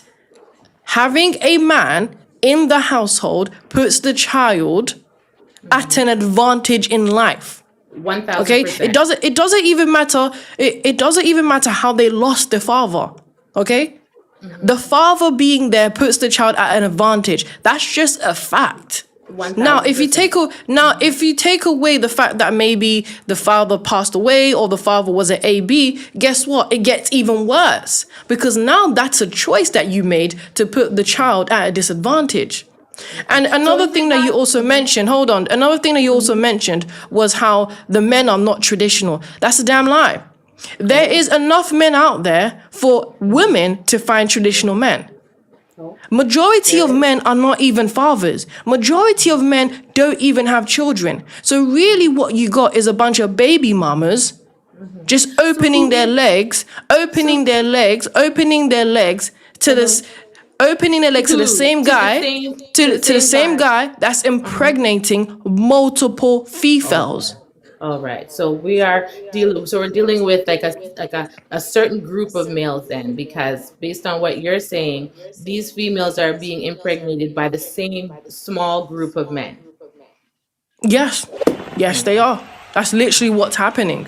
having a man in the household puts the child at an advantage in life. One thousand Okay, percent. it doesn't even matter. It doesn't even matter how they lost their father. Okay, the father being there puts the child at an advantage. That's just a fact. One Now, thousand percent. if you take away the fact that maybe the father passed away or the father was an AB, guess what? It gets even worse because now that's a choice that you made to put the child at a disadvantage. And So another is it thing that you not? also mentioned, hold on, another thing that you also mentioned was how the men are not traditional. That's a damn lie. There Oh, is enough men out there for women to find traditional men. oh, Majority there of is. men are not even fathers. Majority of men don't even have children. So really what you got is a bunch of baby mamas just So opening their legs, so opening their legs to uh-huh. this, opening their legs to the Who same to the guy, same to the to the same same guy. guy that's Uh-huh. impregnating multiple Okay. Fefails. All right. So we're dealing with like a certain group of males then, because based on what you're saying, these females are being impregnated by the same small group of men. Yes, yes, they Okay. are. That's literally what's happening.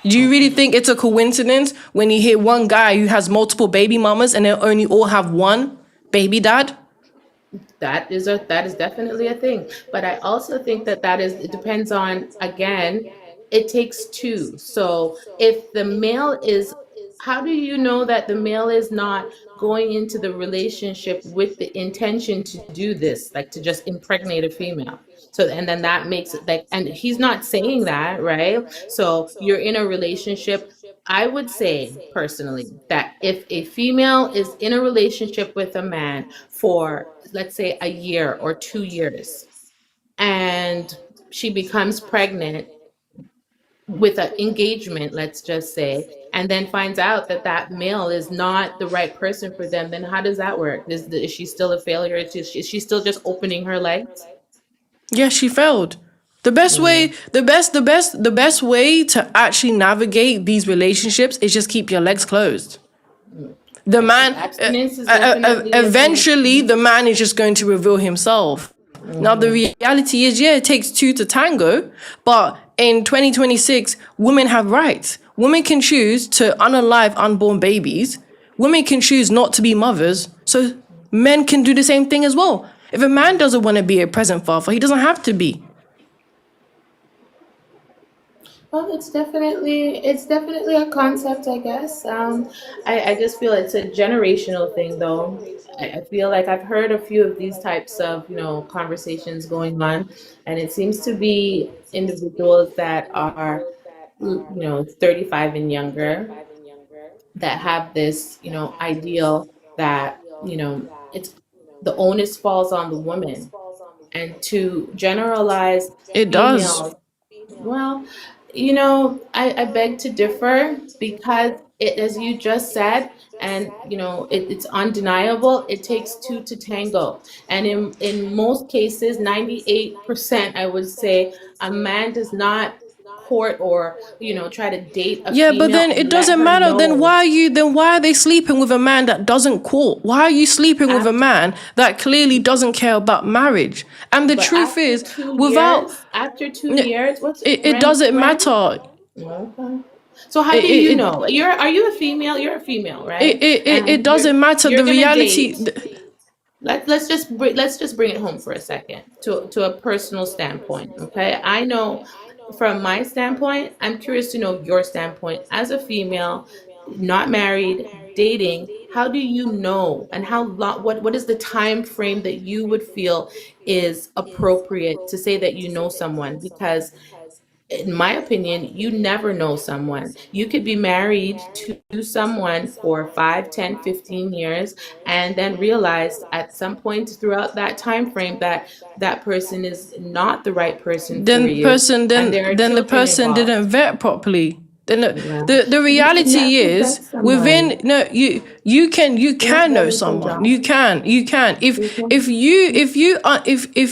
Do you really Okay. think it's a coincidence when you hear one guy who has multiple baby mamas and they only all have one baby dad? That is definitely a thing. But I also think that it depends on, again, it takes two. So if the male is, how do you know that the male is not going into the relationship with the intention to do this, like to just impregnate a female? So, and then that makes it like, and he's not saying that, right? So you're in a relationship. I would say personally that if a female is in a relationship with a man for, let's say, a year or 2 years, and she becomes pregnant with an engagement, let's just say, and then finds out that that male is not the right person for them, then how does that work? Is she still a failure? Is she still just opening her legs? Yes, she failed. Mm. The best way to actually navigate these relationships is just keep your legs closed. The man, Abstinence is definitely a thing. eventually, the man is just going to reveal himself. Now, the Mhm. reality is, yeah, it takes two to tango, but in 2026, women have rights. Women can choose to unalive unborn babies. Women can choose not to be mothers. So men can do the same thing as well. If a man doesn't want to be a present father, he doesn't have to be. Well, it's definitely a concept, I guess. I just feel it's a generational thing, though. I feel like I've heard a few of these types of conversations going on, and it seems to be individuals that are 35 and younger that have this ideal that it's the onus falls on the woman, and to generalize It does. females. Well, I beg to differ because it, as you just said, and it's undeniable, it takes two to tango. And in most cases, 98%, I would say, a man does not court or, try to date a Yeah, but female then and it let doesn't her matter. Then know. why are they sleeping with a man that doesn't court? Why are you sleeping with a After, man that clearly doesn't care about marriage? And the but truth after is, two without years, after two it, years, what's it, it doesn't matter. Okay. So how It, do you it, know? Are you a female? You're a female, right? it And doesn't matter. you're The gonna reality. date. Let's just bring it home for a second to a personal standpoint, okay? I know from my standpoint, I'm curious to know your standpoint as a female, not married, dating. How do you know, and how long? What is the time frame that you would feel is appropriate to say that you know someone? Because in my opinion, you never know someone. You could be married to someone for 5, 10, 15 years and then realize at some point throughout that time frame that that person is not the right person for you and there are Then the children person involved. didn't vet properly. Then Well, the you can reality never is vet within, someone. no, you Can't can know never say someone. John. You can if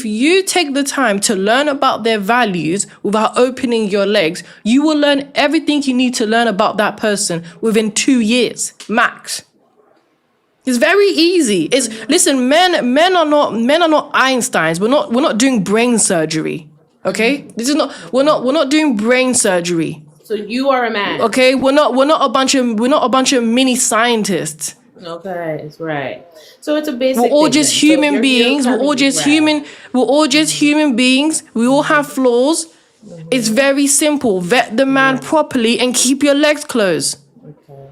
you take the time to learn about their values without opening your legs, you will learn everything you need to learn about that person within 2 years max. It's very easy. It's Listen, men are not Einsteins. We're not doing brain surgery. Okay? This is not we're not doing brain surgery. So you are a man. Okay? We're not a bunch of mini scientists. Okay, it's right. So it's a We're basic all thing just then. So human you're beings. We're telling all me, just right? human. We're all just human beings. We all have flaws. It's very simple. Vet the man Right. properly and keep your legs closed. Okay.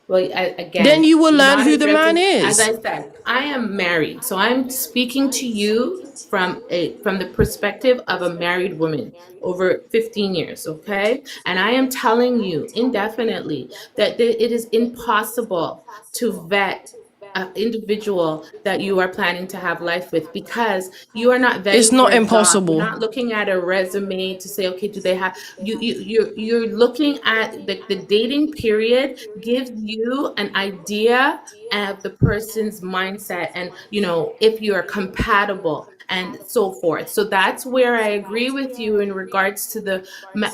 Well, Then again, you will learn not who the man addressing, as is. I said, I am married, so I'm speaking to you from the perspective of a married woman over 15 years, okay? And I am telling you indefinitely that it is impossible to vet an individual that you are planning to have life with because you are not It's vetting for not a job. You're impossible. not looking at a resume to say, okay, do they have you're looking at the dating period gives you an idea of the person's mindset and if you are compatible and so forth. So that's where I agree with you in regards to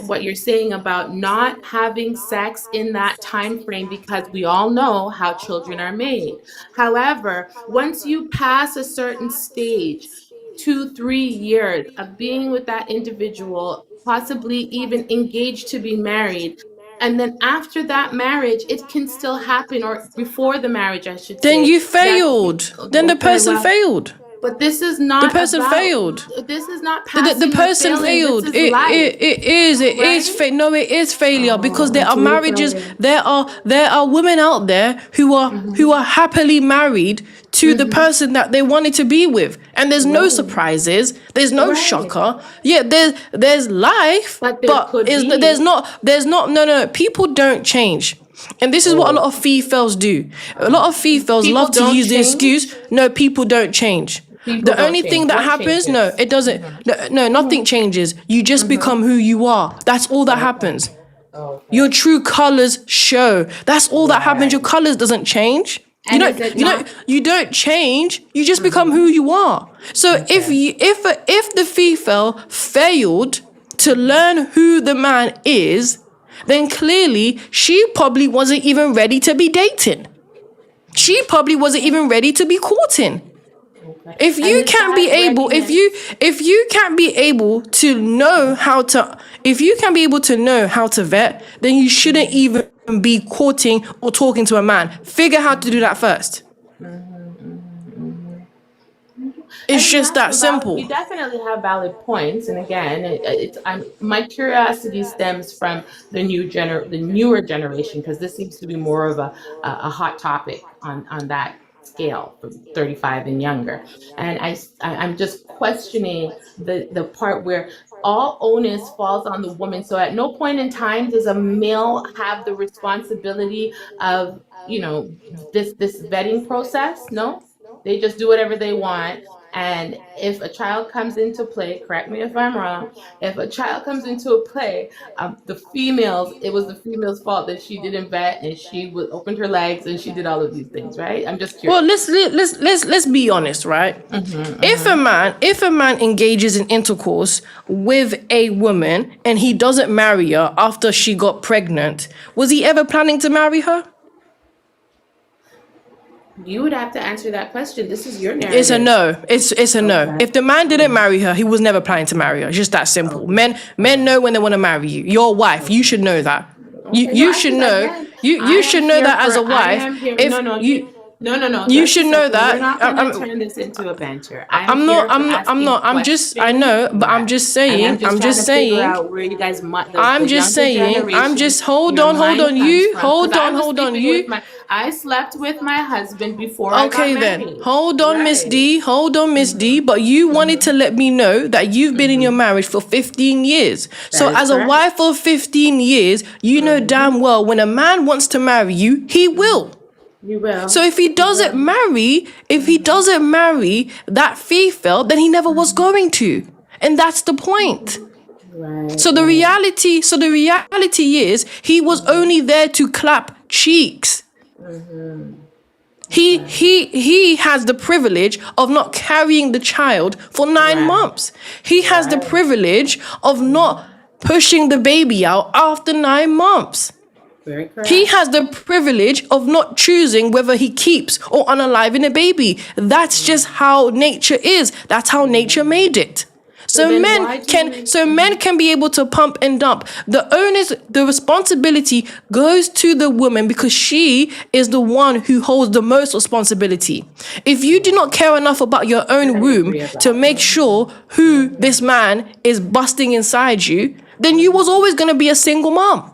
what you're saying about not having sex in that time frame because we all know how children are made. However, once you pass a certain stage, 2, 3 years of being with that individual, possibly even engaged to be married, and then after that marriage, it can still happen, or before the marriage, I should Then say, you that failed. Then the okay, person well, failed. but this is The not person about, failed. this is not The passing or person failing, this failed. is life, It is right? no, it is failure because Oh, there it's are real marriages. failure. There are women out there who are happily married to the person that they wanted to be with, and there's no Right, surprises. There's no right. shocker. Yeah, there's life, But there but could is be. there's not no. People don't change. And this is what a lot of Fefails do. A lot of Fefails People love to don't use the excuse, change. no, people don't change. People The don't only change. thing that What happens, no, changes? it doesn't. No, nothing changes. You just become who you are. That's all that Okay. happens. Your Okay. true colors show. That's all that happens. Your Right. colors doesn't change. You And is don't. it You know. not? You don't change. You just become who you are. So Okay. if the female failed to learn who the man is, then clearly she probably wasn't even ready to be dating. She probably wasn't even ready to be courting. Okay. If And you is can't be that able, readiness? if you can't be able to know how to, if you can't be able to know how to vet, then you shouldn't even be courting or talking to a man. Figure how to do that first. It's And you just have that some valid, you simple. definitely have valid points. And again, my curiosity stems from the newer generation, because this seems to be more of a hot topic on that scale from 35 and younger. And I'm just questioning the part where all onus falls on the woman. So at no point in time does a male have the responsibility of, this vetting process. No, they just do whatever they want. And if a child comes into play, correct me if I'm wrong, if a child comes into a play, it was the female's fault that she didn't vet and she opened her legs and she did all of these things, right? I'm just Well, curious. let's be honest, right? If a man engages in intercourse with a woman and he doesn't marry her after she got pregnant, was he ever planning to marry her? You would have to answer that question. This is your It's a narrative. no. It's a no. If the man didn't marry her, he was never planning to marry her. It's just that simple. Men know when they want to marry you. Your wife. You should know that. You should know. You should know that as a wife. You should know that. We're not going to turn this into a banter. I'm not. I'm just. I know, but I'm just saying. I'm just saying. Where you guys. I'm just saying. I'm just. Hold on. You. Hold on. You. I slept with my husband before I got Okay married. then. Hold on, Miss Right. D. Hold on, Miss D. But you wanted to let me know that you've been in your marriage for 15 years. So is as a correct. wife of 15 years, you know damn well when a man wants to marry you, he will. You will. So if he doesn't marry that Fefail, then he never was going to. And that's the point. Right. So the reality is he was only there to clap cheeks. He has the privilege of not carrying the child for 9 months. He has the privilege of not pushing the baby out after 9 months. Very correct. He has the privilege of not choosing whether he keeps or unaliving a baby. That's just how nature is. That's how nature made it. So then men why do men can be able to pump and dump. The responsibility goes to the woman because she is the one who holds the most responsibility. If you do not care enough about your own womb to make sure who this man is busting inside you, then you was always going to be a single mom.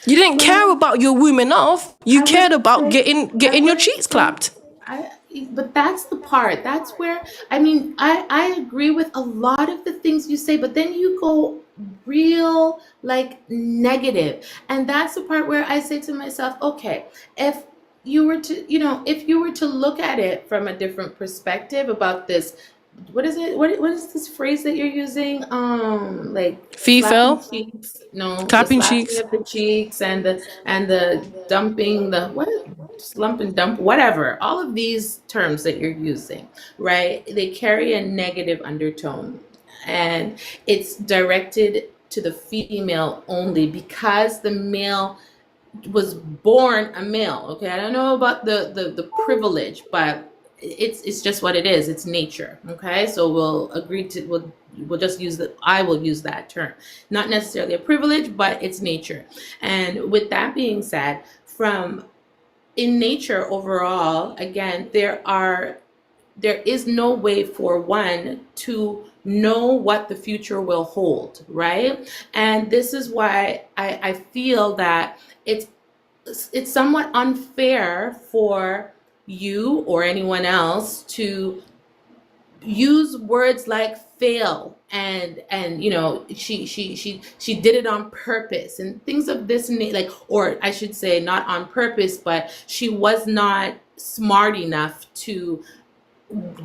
You didn't care about your womb enough. You cared about getting your cheeks clapped. But that's the part. That's where, I agree with a lot of the things you say, but then you go real negative. And that's the part where I say to myself, okay, if you were to look at it from a different perspective about this, what is it? What is this phrase that you're using? Fefail? Slapping cheeks. No, Clapping the slapping cheeks. of the cheeks and the dumping, the what? Slump and dump, whatever. All of these terms that you're using, right? They carry a negative undertone, and it's directed to the female only because the male was born a male. Okay, I don't know about the privilege, but it's just what it is. It's nature. Okay, so we'll just use that. I will use that term. Not necessarily a privilege, but it's nature. And with that being said, in nature overall, again, there is no way for one to know what the future will hold, right? And this is why I feel that it's somewhat unfair for you or anyone else to use words like fail and she did it on purpose and things of this or I should say not on purpose, but she was not smart enough to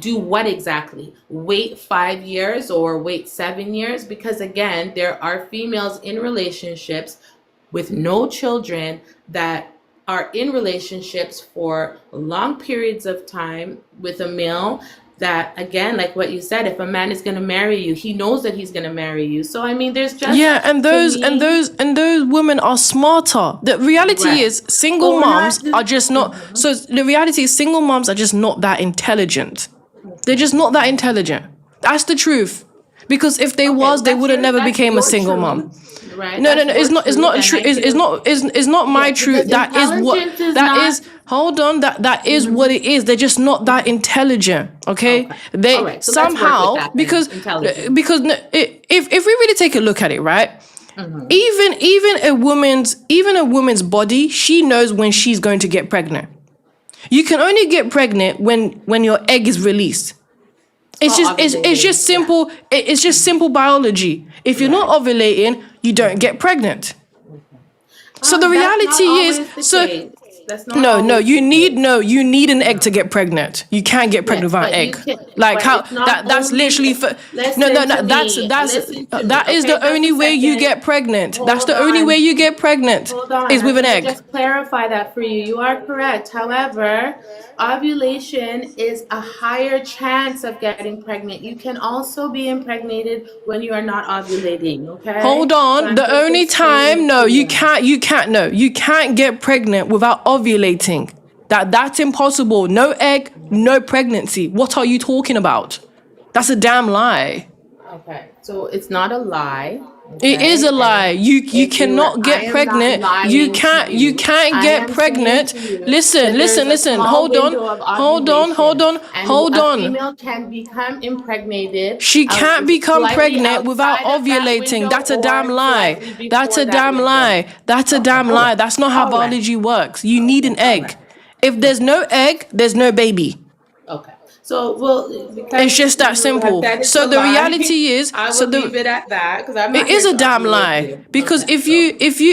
do what exactly? Wait 5 years or wait 7 years? Because again, there are females in relationships with no children that are in relationships for long periods of time with a male that, again, like what you said, if a man is going to marry you, he knows that he's going to marry you. So there's just and those women are smarter. The reality is single moms are just not. So the reality is single moms are just not that intelligent. They're just not that intelligent. That's the truth. Because if they was, they would have never became a single mom. Right. No. It's not true. It's not my truth. That is what that is. Hold on. That is what it is. They're just not that intelligent. Okay. They All right, so somehow let's work with that then. because Intelligent. if we really take a look at it, right? Even a woman's body, she knows when she's going to get pregnant. You can only get pregnant when your egg is released. It's just simple. It's just simple biology. If you're not ovulating, you don't get pregnant. So the reality is, That's not always You the need case. you need an egg to get pregnant. You can't get pregnant Yes, without an but you egg. can. Like But how it's not that's literally only. for Listen to that's me. Listen to me. that is Okay, the just only a way you second. get pregnant. That's Hold the only way on. you get pregnant Hold on, is I'm with an gonna egg. just clarify that for you. You are correct. However, ovulation is a higher chance of getting pregnant. You can also be impregnated when you are not ovulating, Hold okay? So on. I'm The just only explaining time, to no, you. you can't get pregnant without ovulating. That's impossible. No egg, no pregnancy. What are you talking about? That's a damn lie. Okay, so it's not a lie, It is okay? a lie. And You if you were, cannot I get am not pregnant. lying to You you. can't I get am saying pregnant. to you Listen, that there is listen, a listen. small window of ovulation, and Hold a on. female can become impregnated She can't become slightly pregnant without outside of that ovulating. window That's a damn or lie. slightly That's before a that damn window. lie. That's a Okay, damn lie. That's not how all right, biology works. You need okay, an all egg. right, If there's okay. no egg, there's no baby. Okay. So, well, It's because just that you have simple. said it's So a the lie, reality is, I will leave it at that because I'm it not is here a to damn argue with lie you. because Okay. So,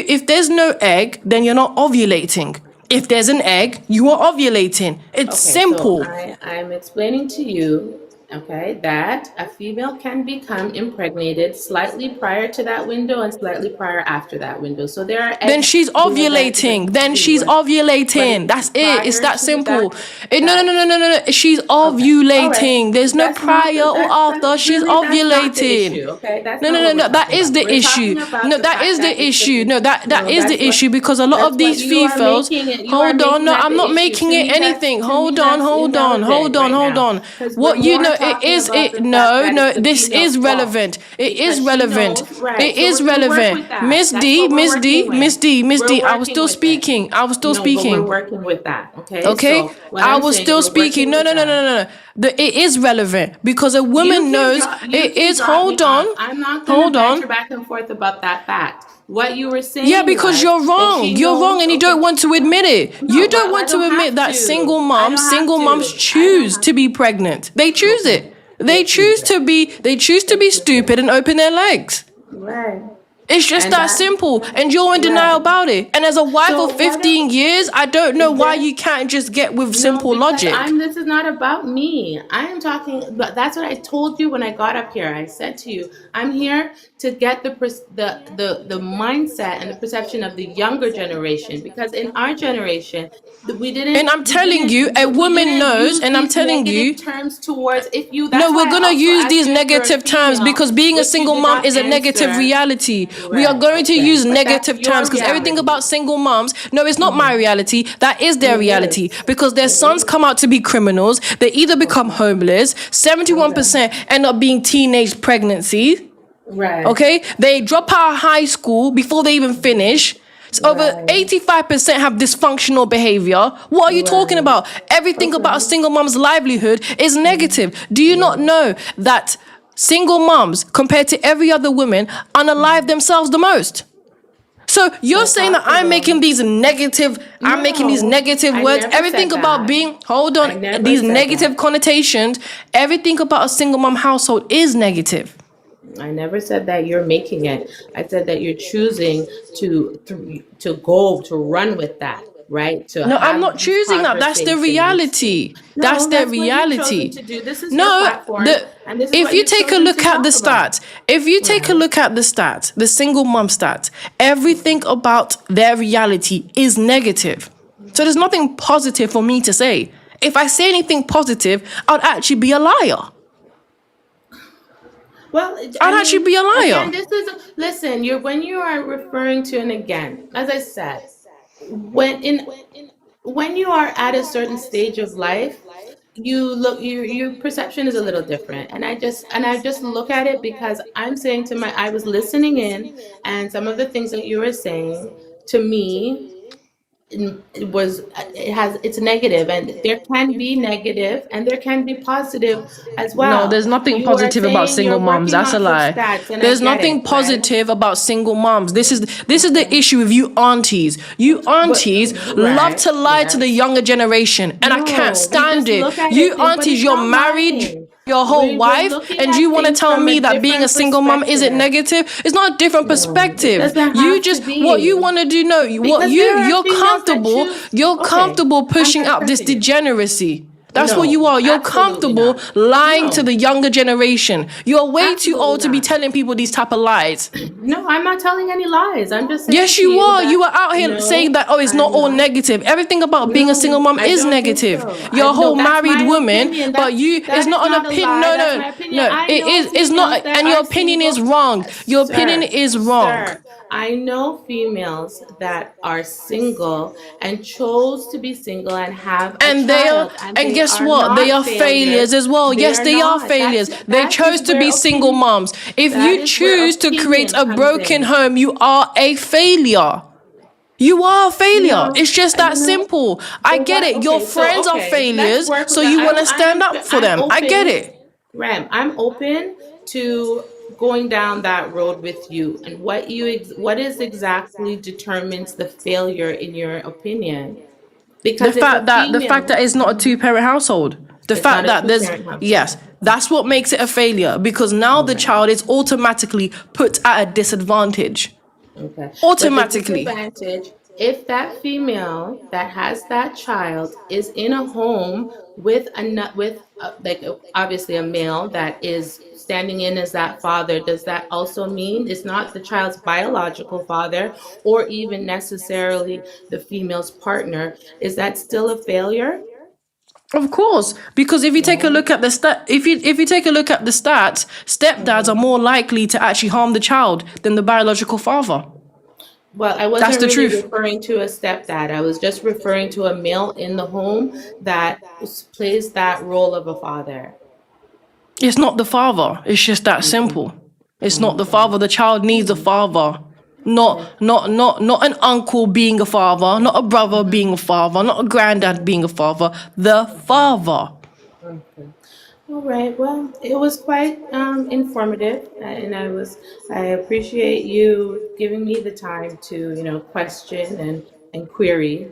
if there's no egg, then you're not ovulating. If okay. there's an egg, you are ovulating. It's Okay. So simple. I'm explaining to you, okay, that a female can become impregnated slightly prior to that window and slightly prior after that window. So there are Then eggs she's there that ovulating. Then she's but ovulating. it's That's it. It's prior that to that simple. No, no, that no, no, no, no, no. She's okay. All right. ovulating. There's no That's not prior the or that's after. She's really that's not the ovulating. issue, okay? That's No, no, not no, what we're no. That talking is about. the We're issue. talking about No, the that fact is the that it's issue. No, that no, is the issue because a lot that's of what these you are females. making it. You are Hold on. making No, that I'm the not issue. making it anything. To me that's irrelevant Hold on, right hold now on. because we're What you more know? It talking is. about It the fact no, that it's no. the This female's is fault relevant. It is because she relevant. knows, right? It So is we're going to work relevant. with that. Miss That's D, what we're Miss working D, with. Miss D, Miss We're D. I was working still with it. speaking. I was still No, but we're speaking. working with that, okay? Okay, So what I I'm was saying, still we're speaking. working No, with no, no, no, that. no, no. It is relevant because a woman knows You it can is. drop me Hold on, off. I'm not gonna hold banter on. back and forth about that fact. What you were Yeah, saying because was you're that wrong. she You're wrong, knows. and you don't Okay, want to admit it. You no, don't well, I want to don't admit have that to. I don't have single moms to. I don't choose have to be to. pregnant. They choose Okay, it. they choose it. They choose to They be choose it. stupid and open their legs. Right. It's just And that that. simple, and you're in denial Right. about it. And as a wife So of what? If, 15 years, I don't know is why there? you can't just get with No, simple because logic. this is not about me. I am talking, but that's what I told you when I got up here. I said to you, I'm here to get the mindset and the perception of the younger generation because in our generation, And I'm telling you, a we woman didn't knows, use and I'm these telling negative you, terms towards if you no, that's we're why I gonna also use asked these you if you're a negative terms female, because being a which you single did mom not is a negative answer. reality. We are Right, going to okay. use But that's negative terms your because everything reality. about single moms, no, it's not my reality. That is their It reality is. because their It sons is. come out to be criminals. They either become Okay. homeless, Okay. 71% end up being teenage pregnancies. Right. Okay, they drop out of high school before they even finish. So over Right. 85% have dysfunctional behavior. What are you talking Right. about? Everything about a Okay. single mom's livelihood is negative. Do you not Right. know that single moms, compared to every other woman, unalive themselves the most? So you're So saying talk that to them. I'm making these No, negative I words. never Everything said about that. being, hold on, I never these said that. negative connotations, everything about a single mom household is negative. I never said that you're making it. I said that you're choosing to run with that, right? To No, I'm have not these choosing that. That's the conversations. reality. That's No, their that's what you've chosen reality. to do. This is your No, platform, and this is if what you you've take a chosen look to at the talk about. stats, if you take a Right. look at the stats, the single mom stats, everything about their reality is negative. So there's nothing positive for me to say. If I say anything positive, I'd actually be a liar. Well, I'd I actually mean, be a again, liar. listen. When you are referring to, and again, as I said, when you are at a certain stage of life, your perception is a little different, and I just look at it because I'm saying to my I was listening in, and some of the things that you were saying to me it's negative, and there can be negative and there can be positive as No, well. there's nothing You are positive about saying single you're moms. working That's a off of lie. stats, and I There's get nothing it, right? positive about single moms. This is the Okay. issue with you aunties. You But aunties love right, to lie to the yes. younger generation, and I can't No, we stand just it. look at You it, but aunties, it's you're not married. lying. your whole We're wife, looking and at you want to things tell from a me that being a different single mom isn't perspective. negative? It's not a different No, it perspective. doesn't You have to just what you be. want to do. No, what Because there are you're females that comfortable. choose. You're Okay, comfortable I'm pushing gonna up this continue. degeneracy. That's what you No, are. You're absolutely comfortable not. lying to No, the younger generation. You're way too absolutely old to be not. telling people these type of lies. No, I'm not telling any lies. I'm just saying Yes, to you you are. that You are out here saying no, that, oh, it's not I'm all not. negative. Everything about being a single No, mom I is don't think negative. so. You're a No, whole that's married my woman, opinion. but it's That is not an not a opinion. lie. No, That's no, my opinion. no. I It know is. It's females not. that And your are opinion is single. wrong. Your opinion Sir, is wrong. sir, I know females that are single and chose to be single and have a And they are, child, and and they guess are what? They not are failures failures. as well. They Yes, are they are not. failures. They That chose is to where be single opinion. moms. If That you is where choose to create opinion a comes broken in. home, you are a failure. You are a failure. No, It's just that you know. simple. I So get what? it. Your Okay, so friends are okay, let's failures, work so with that. you want to stand up for I'm them. I get open, it. Ram. I'm open to going down that road with you. And what is exactly determines the failure in your opinion? The Because if a fact that female, it's not a two-parent household. The it's not fact a that there's two-parent yes, household. that's what makes it a failure because now All the right. child is automatically put at a disadvantage. Okay. But the Automatically. disadvantage, if that female that has that child is in a home with obviously a male that is standing in as that father, does that also mean it's not the child's biological father or even necessarily the female's partner? Is that still a failure? Of course, because if you take a No. look at the if you take a look at the stats, stepdads are more likely to actually harm the child than the biological father. Well, I That's wasn't the really truth. referring to a stepdad. I was just referring to a male in the home that plays that role of a father. It's not the father. It's just that Okay. simple. It's not the Okay. father. The child needs a father. Okay. Not an uncle being a father, not a brother being a father, not a granddad being a father. The father. Okay. All right. Well, it was quite informative, and I appreciate you giving me the time to, question and query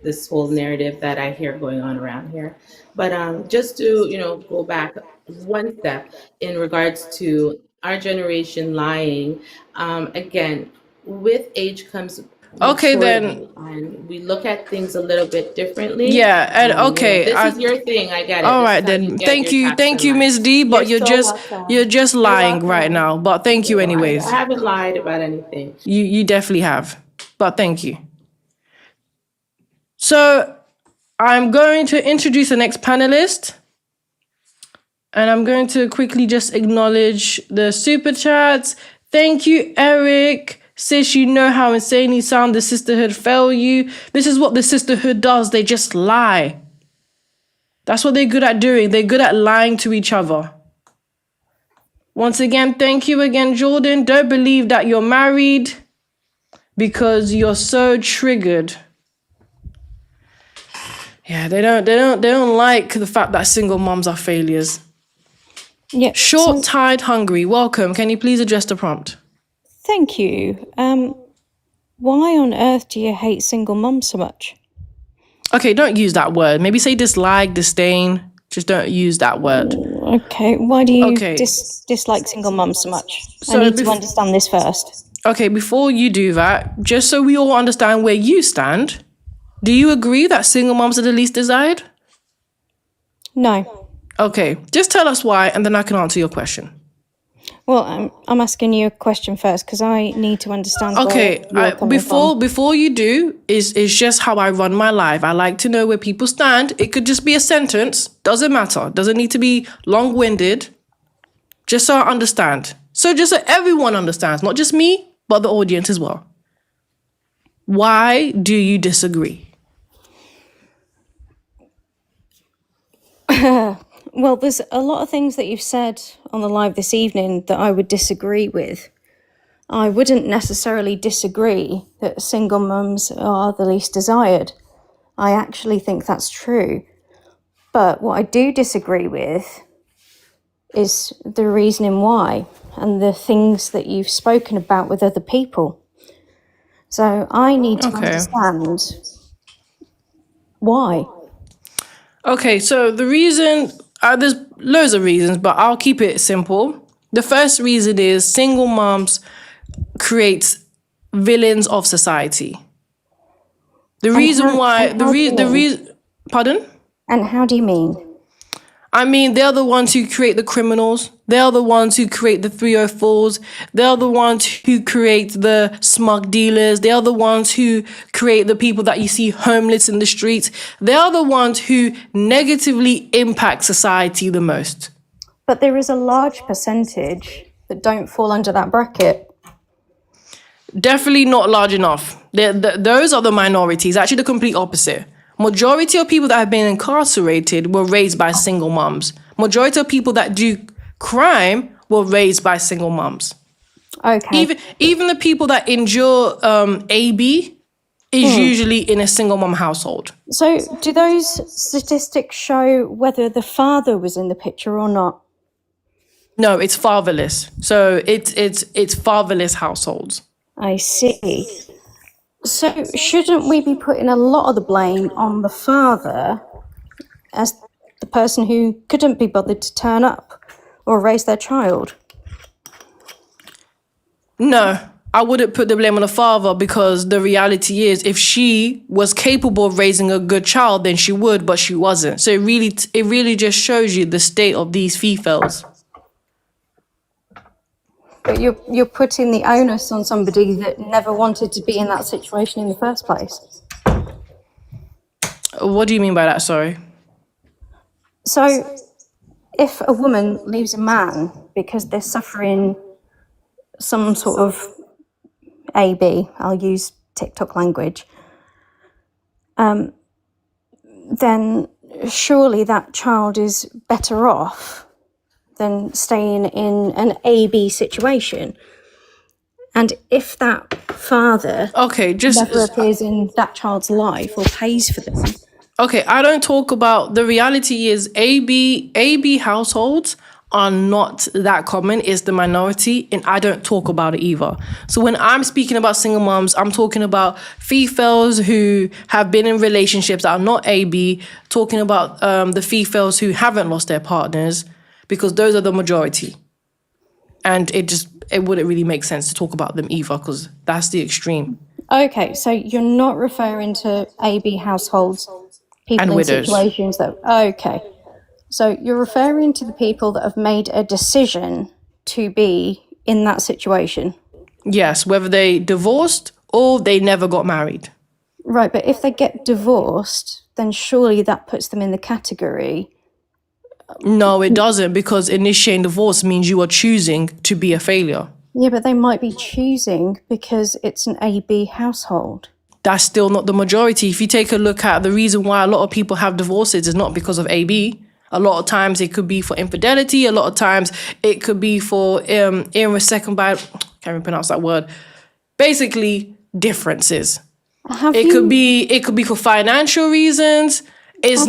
this whole narrative that I hear going on around here. But just to, go back one step in regards to our generation lying, again, with age comes Okay then. maturity, and we look at things a little bit differently. Yeah, and okay. This is your thing. I get it. All This right is how you then. get your tax Thank and you, life. Miss D. You're But so welcome. you're just You're lying right welcome. now. But thank you No, I anyways. haven't lied about anything. You definitely have. But thank you. So I'm going to introduce the next panelist. And I'm going to quickly just acknowledge the super chats. Thank you, Eric. Sis, you know how insanely sound the sisterhood fail you. This is what the sisterhood does. They just lie. That's what they're good at doing. They're good at lying to each other. Once again, thank you again, Jordan. Don't believe that you're married because you're so triggered. Yeah, they don't like the fact that single moms are failures. Yeah. Short, So, tired, hungry. Welcome. Can you please address the prompt? thank you. Why on earth do you hate single mums so much? Okay, don't use that word. Maybe say dislike, disdain. Just don't use that word. Okay. Why do you Okay. dislike single mums so much? So I need to understand this first. Okay, before you do that, just so we all understand where you stand, do you agree that single moms are the least desired? No. Okay, just tell us why, and then I can answer your question. Well, I'm asking you a question first because I need to understand Okay, where you're coming from. before you do, is just how I run my life. I like to know where people stand. It could just be a sentence. Doesn't matter. Doesn't need to be long-winded. Just so I understand. So just so everyone understands, not just me, but the audience as well. Why do you disagree? Well, there's a lot of things that you've said on the live this evening that I would disagree with. I wouldn't necessarily disagree that single mums are the least desired. I actually think that's true. But what I do disagree with is the reasoning why and the things that you've spoken about with other people. So I need to understand why. Okay, so the reason There's loads of reasons, but I'll keep it simple. The first reason is single moms create villains of society. The reason why, pardon? And how do you mean? I mean, they're the ones who create the criminals. They're the ones who create the 304s. They're the ones who create the smug dealers. They're the ones who create the people that you see homeless in the streets. They're the ones who negatively impact society the most. But there is a large percentage that don't fall under that bracket. Definitely not large enough. Those are the minorities. Actually, the complete opposite. Majority of people that have been incarcerated were raised by single moms. Majority of people that do crime were raised by single moms. Okay. Even the people that endure AB is usually in a single mom household. So do those statistics show whether the father was in the picture or not? No, it's fatherless. So it's fatherless households. I see. So shouldn't we be putting a lot of the blame on the father as the person who couldn't be bothered to turn up or raise their child? No, I wouldn't put the blame on the father, because the reality is if she was capable of raising a good child, then she would, but she wasn't. So it really just shows you the state of these Fefails. But you're putting the onus on somebody that never wanted to be in that situation in the first place. What do you mean by that? Sorry. So if a woman leaves a man because they're suffering some sort of AB, I'll use TikTok language, then surely that child is better off than staying in an AB situation. And if that father never appears in that child's life or pays for them. Okay, I don't talk about, the reality is AB households are not that common. It's the minority, and I don't talk about it either. So when I'm speaking about single moms, I'm talking about Fefails who have been in relationships that are not AB, talking about the Fefails who haven't lost their partners, because those are the majority. And it wouldn't really make sense to talk about them either, because that's the extreme. Okay, so you're not referring to AB households, people And in widows. situations that... Okay. So you're referring to the people that have made a decision to be in that situation. Yes, whether they divorced or they never got married. Right, but if they get divorced, then surely that puts them in the category. No, it doesn't, because initiating divorce means you are choosing to be a failure. Yeah, but they might be choosing because it's an AB household. That's still not the majority. If you take a look at the reason why a lot of people have divorces is not because of AB. A lot of times it could be for infidelity. A lot of times it could be for can't even pronounce that word. Basically, differences. It could be for financial reasons. It's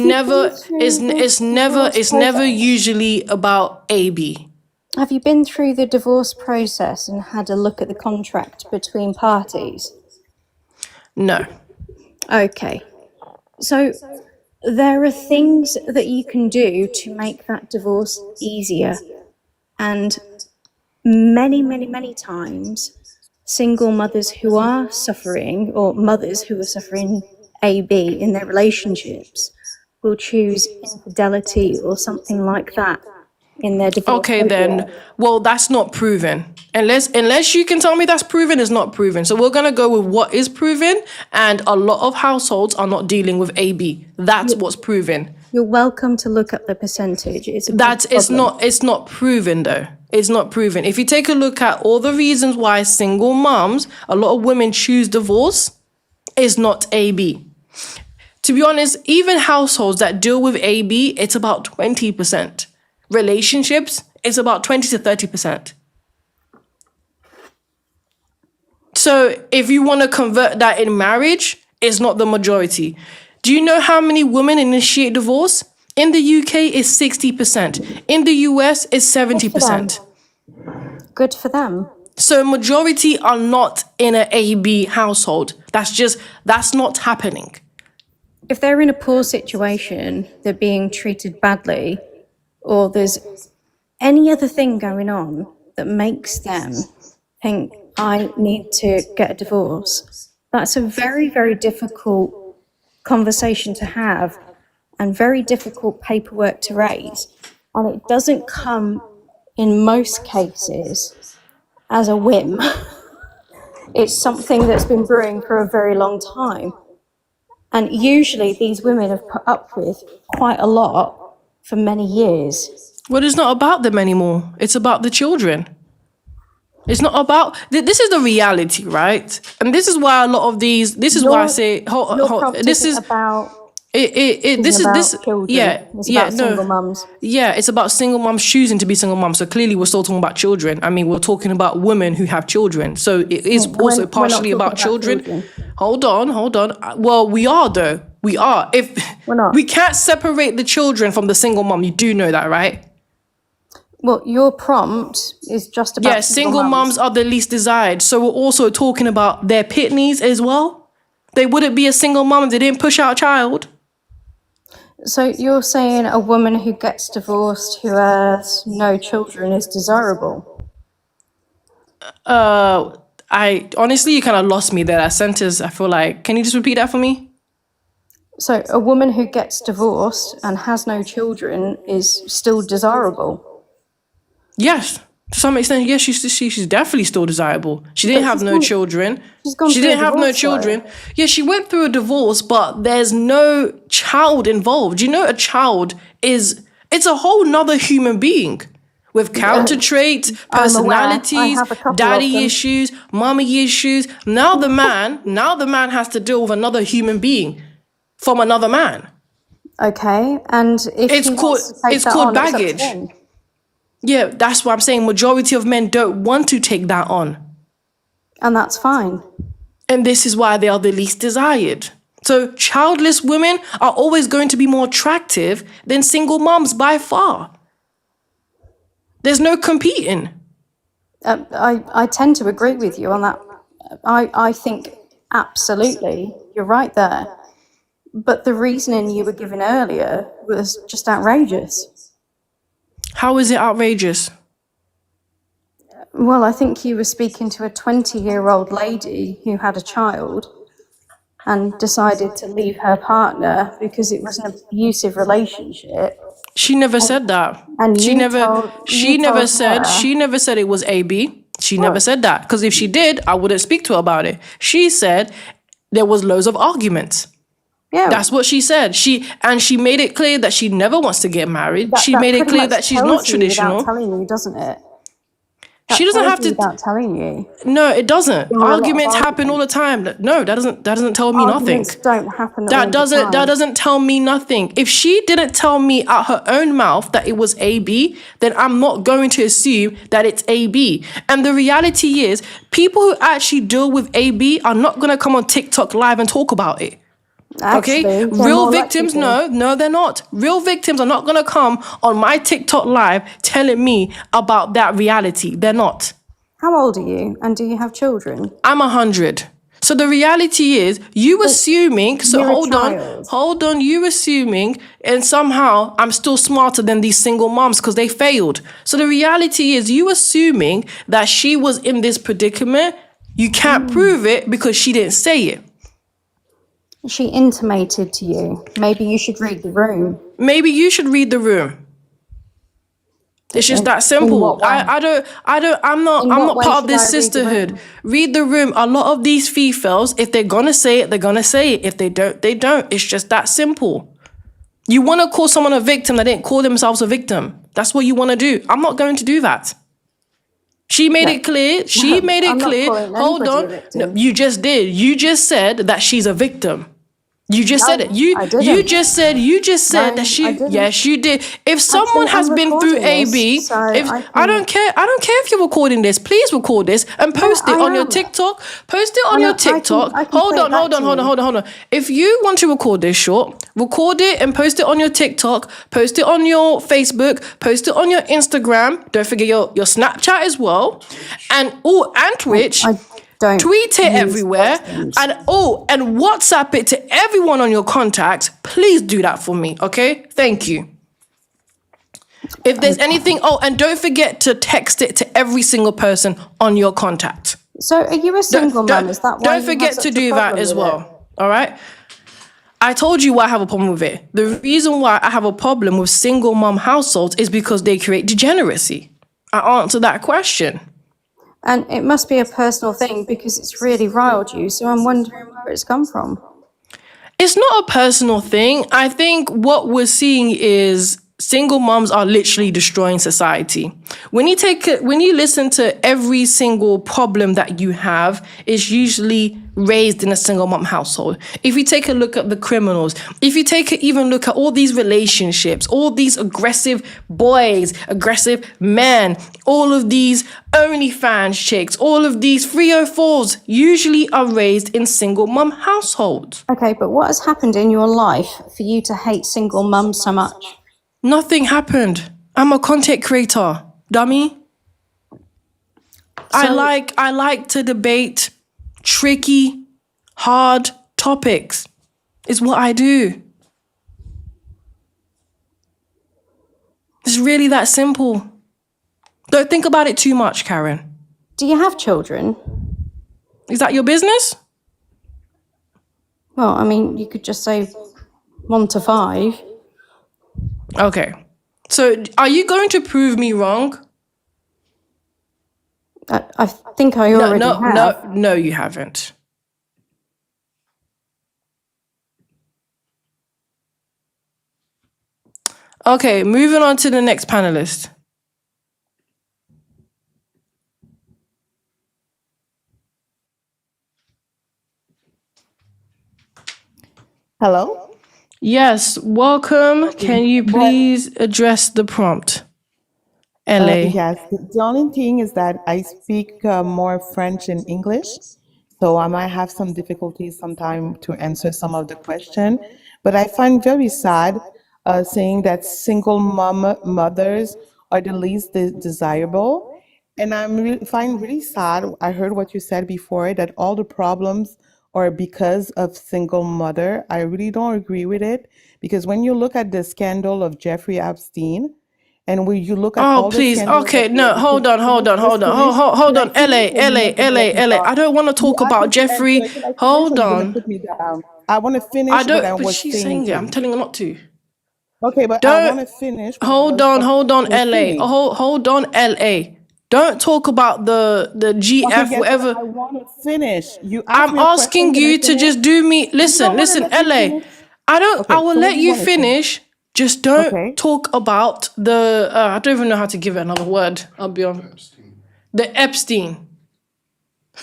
never usually about AB. Have you been through the divorce process and had a look at the contract between parties? No. Okay. So there are things that you can do to make that divorce easier. And many, many, many times, single mothers who are suffering, or mothers who are suffering AB in their relationships, will choose infidelity or something like that in their divorce. Okay, then. Well, that's not proven. Unless you can tell me that's proven, it's not proven. So we're going to go with what is proven, and a lot of households are not dealing with AB. That's what's proven. You're welcome to look at the percentage. It's not proven though. It's not proven. If you take a look at all the reasons why single moms, a lot of women choose divorce, is not AB. To be honest, even households that deal with AB, it's about 20%. Relationships, it's about 20 to 30%. So if you want to convert that in marriage, it's not the majority. Do you know how many women initiate divorce? In the UK, it's 60%. In the US, it's 70%. good for them. So majority are not in an AB household. That's not happening. If they're in a poor situation, they're being treated badly, or there's any other thing going on that makes them think, I need to get a divorce, that's a very, very difficult conversation to have and very difficult paperwork to raise. And it doesn't come, in most cases, as a whim. It's something that's been brewing for a very long time. And usually these women have put up with quite a lot for many years. Well, it's not about them anymore. It's about the children. It's not about, this is the reality, right? And this is why a lot of these, this is why I say, this is about children. Yeah, it's about single mums. Yeah, it's about single moms choosing to be single moms. So clearly we're still talking about children. I mean, we're talking about women who have children. So it is also partially about children. Hold on. Well, we are though. We are. If we're not. We can't separate the children from the single mom. You do know that, right? Well, your prompt is just about single moms are the least desired. So we're also talking about their pitneys as well. They wouldn't be a single mom if they didn't push out a child. So you're saying a woman who gets divorced who has no children is desirable? I honestly, you kind of lost me there. That sentence, I feel like, can you just repeat that for me? So a woman who gets divorced and has no children is still desirable? Yes, to some extent, yes, she's definitely still desirable. She didn't have no children. She didn't have no children. Yeah, she went through a divorce, but there's no child involved. You know, a child it's a whole nother human being with character traits, personalities, daddy issues, mommy issues. Now the man has to deal with another human being from another man. Okay, and if it's called baggage. Yeah, that's why I'm saying majority of men don't want to take that on. And that's fine. And this is why they are the least desired. So childless women are always going to be more attractive than single moms by far. There's no competing. I tend to agree with you on that. I think absolutely, you're right there. But the reasoning you were given earlier was just outrageous. How is it outrageous? Well, I think you were speaking to a 20-year-old lady who had a child and decided to leave her partner because it was an abusive relationship. She never said that. And she never said it was AB. She never said that. Because if she did, I wouldn't speak to her about it. She said there was loads of arguments. Yeah. That's what she said. She made it clear that she never wants to get married. She made it clear that she's not traditional. Without telling you, doesn't it? She doesn't have to. Without telling you. No, it doesn't. Arguments happen all the time. No, that doesn't tell me nothing. Arguments don't happen. That doesn't tell me nothing. If she didn't tell me out her own mouth that it was AB, then I'm not going to assume that it's AB. And the reality is, people who actually deal with AB are not going to come on TikTok live and talk about it. Actually, okay, real victims, no, they're not. Real victims are not going to come on my TikTok live telling me about that reality. They're not. How old are you? And do you have children? I'm 100. So the reality is, you assuming, so hold on, you assuming, and somehow I'm still smarter than these single moms because they failed. So the reality is, you assuming that she was in this predicament, you can't prove it because she didn't say it. She intimated to you. Maybe you should read the room. Maybe you should read the room. It's just that simple. I'm not part of this sisterhood. Read the room. A lot of these Fefails, if they're gonna say it, they're gonna say it. If they don't, they don't. It's just that simple. You want to call someone a victim that didn't call themselves a victim. That's what you want to do. I'm not going to do that. She made it clear. She made it clear. Hold on. No, you just did. You just said that she's a victim. You just said it. You just said that she. Yes, you did. If someone has been through AB, I don't care. I don't care if you're recording this. Please record this and post it on your TikTok. Post it on your TikTok. Hold on. If you want to record this short, record it and post it on your TikTok. Post it on your Facebook. Post it on your Instagram. Don't forget your Snapchat as well, and Twitch. Tweet it everywhere and WhatsApp it to everyone on your contacts. Please do that for me, okay? Thank you. If there's anything, and don't forget to text it to every single person on your contact. So are you a single mum? Is that why Don't you have forget to such a do that problem as with well. it? All right. I told you why I have a problem with it. The reason why I have a problem with single mom households is because they create degeneracy. I answered that question. And it must be a personal thing because it's really riled you. So I'm wondering where it's come from. It's not a personal thing. I think what we're seeing is single moms are literally destroying society. When you listen to every single problem that you have, it's usually raised in a single mom household. If you take a look at the criminals, if you take an even look at all these relationships, all these aggressive boys, aggressive men, all of these OnlyFans chicks, all of these 304s usually are raised in single mom households. Okay, but what has happened in your life for you to hate single mums so much? Nothing happened. I'm a content creator, dummy. I like to debate tricky, hard topics. It's what I do. It's really that simple. Don't think about it too much, Karen. Do you have children? Is that your business? Well, I mean, you could just say 1 to 5. Okay. So are you going to prove me wrong? I think I already have. No, you haven't. Okay, moving on to the next panelist. Hello? Yes, welcome. Can you please address the prompt? LA. Yes, the only thing is that I speak more French and English, so I might have some difficulties sometime to answer some of the question. But I find very sad saying that single mothers are the least desirable. And find really sad. I heard what you said before that all the problems are because of single mother. I really don't agree with it because when you look at the scandal of Jeffrey Epstein, and when you look at all the Please. scandals Okay, that no, hold on. Hold on. LA. I don't want to talk about Jeffrey. Hold on. Put me down. I want to finish what I But was she's saying saying to it. I'm you. telling her not to. Okay, but I want to finish. Hold on, LA. saying. Hold on, LA. Don't talk about the GF, Okay, yes, whatever. I want to finish. You asked I'm me a question, asking can I you to finish? just do me. You Listen, don't wanna let me LA. finish? I Okay, will so what let do you you wanna say? finish. Just don't Okay. talk about the. I don't even know how to give it another word. I'll be honest. The Epstein.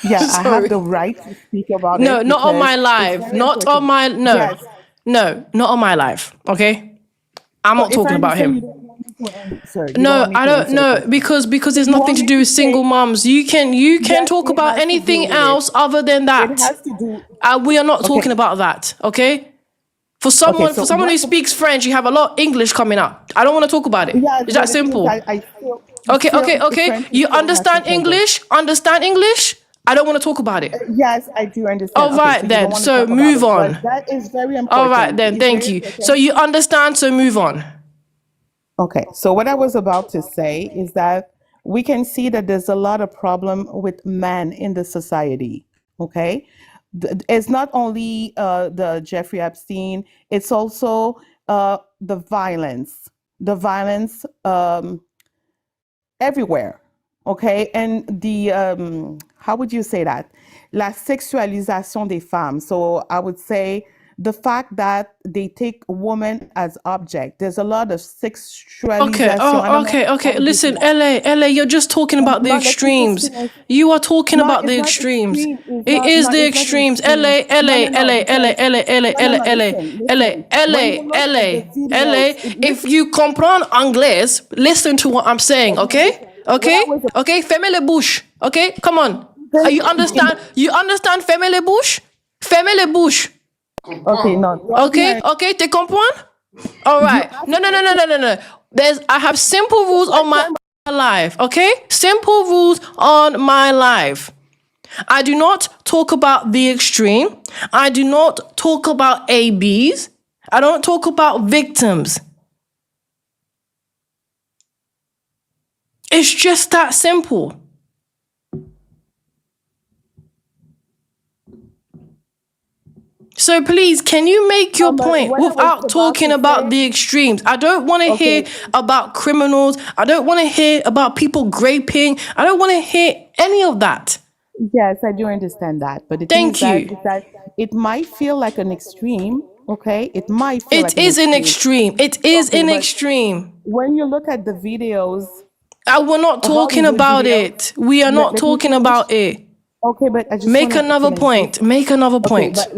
Yeah, I Sorry. have the right to speak about No, it. not on my because live. it's very Not on important. my Yes. No, not on my live. Okay, I'm not If talking I about understand, him. you don't want me to answer. You don't No, want me I to don't answer the know question. because there's You nothing want to me do to with single say- moms. You can Yes, talk it about has to do anything with else other than that. It has to do. We are not Okay. talking about that. Okay. For someone so who what- speaks French, you have a lot of English coming up. I don't want to talk about it. Yeah, It's that simple. I still, Okay. French is You still my understand second language. English? Understand English? I don't want to talk about it. Yes, I do understand. All Okay, right so you then. don't want to So talk about move it, on. but that is very important. All right then. It's Thank very you. important. So you understand. So move on. Okay, so what I was about to say is that we can see that there's a lot of problem with men in the society. Okay, it's not only the Jeffrey Epstein; it's also the violence everywhere. Okay, and the how would you say that? La sexualisation des femmes. So I would say the fact that they take women as object. There's a lot of sexualization. I don't know Okay. how would you Listen, say that. LA, you're just talking about the Not let me just extremes. finish. You are talking No, about it's the not extremes. extreme. It's It not, is no, the it's not extremes. extreme. LA, Listen. When you look at the videos, If you comprend anglais, listen to what I'm saying, okay? Okay? What I was- Okay, fermez les bouches. Okay? Come on. You understand? Fermez les bouches? Fermez les bouches. Okay, no. Okay, tu comprends? All right. No. I have simple rules on my live, okay? Simple rules on my live. I do not talk about the extreme. I do not talk about ABs. I don't talk about victims. It's just that simple. So please, can you make your But point what I was without about talking to about say, the extremes? I don't want to hear okay, about criminals. I don't want to hear about people graping. I don't want to hear any of that. yes, I do understand that. But the thing Thank you. is that it might feel like an extreme, okay? It might feel It like an is an extreme. extreme. It is Okay, an but extreme. when you look at the videos, We're not talking Hollywood about videos, it. We are not let me talking finish. about it. Okay, but I just Make want to another finish this. point. Make another Okay, point.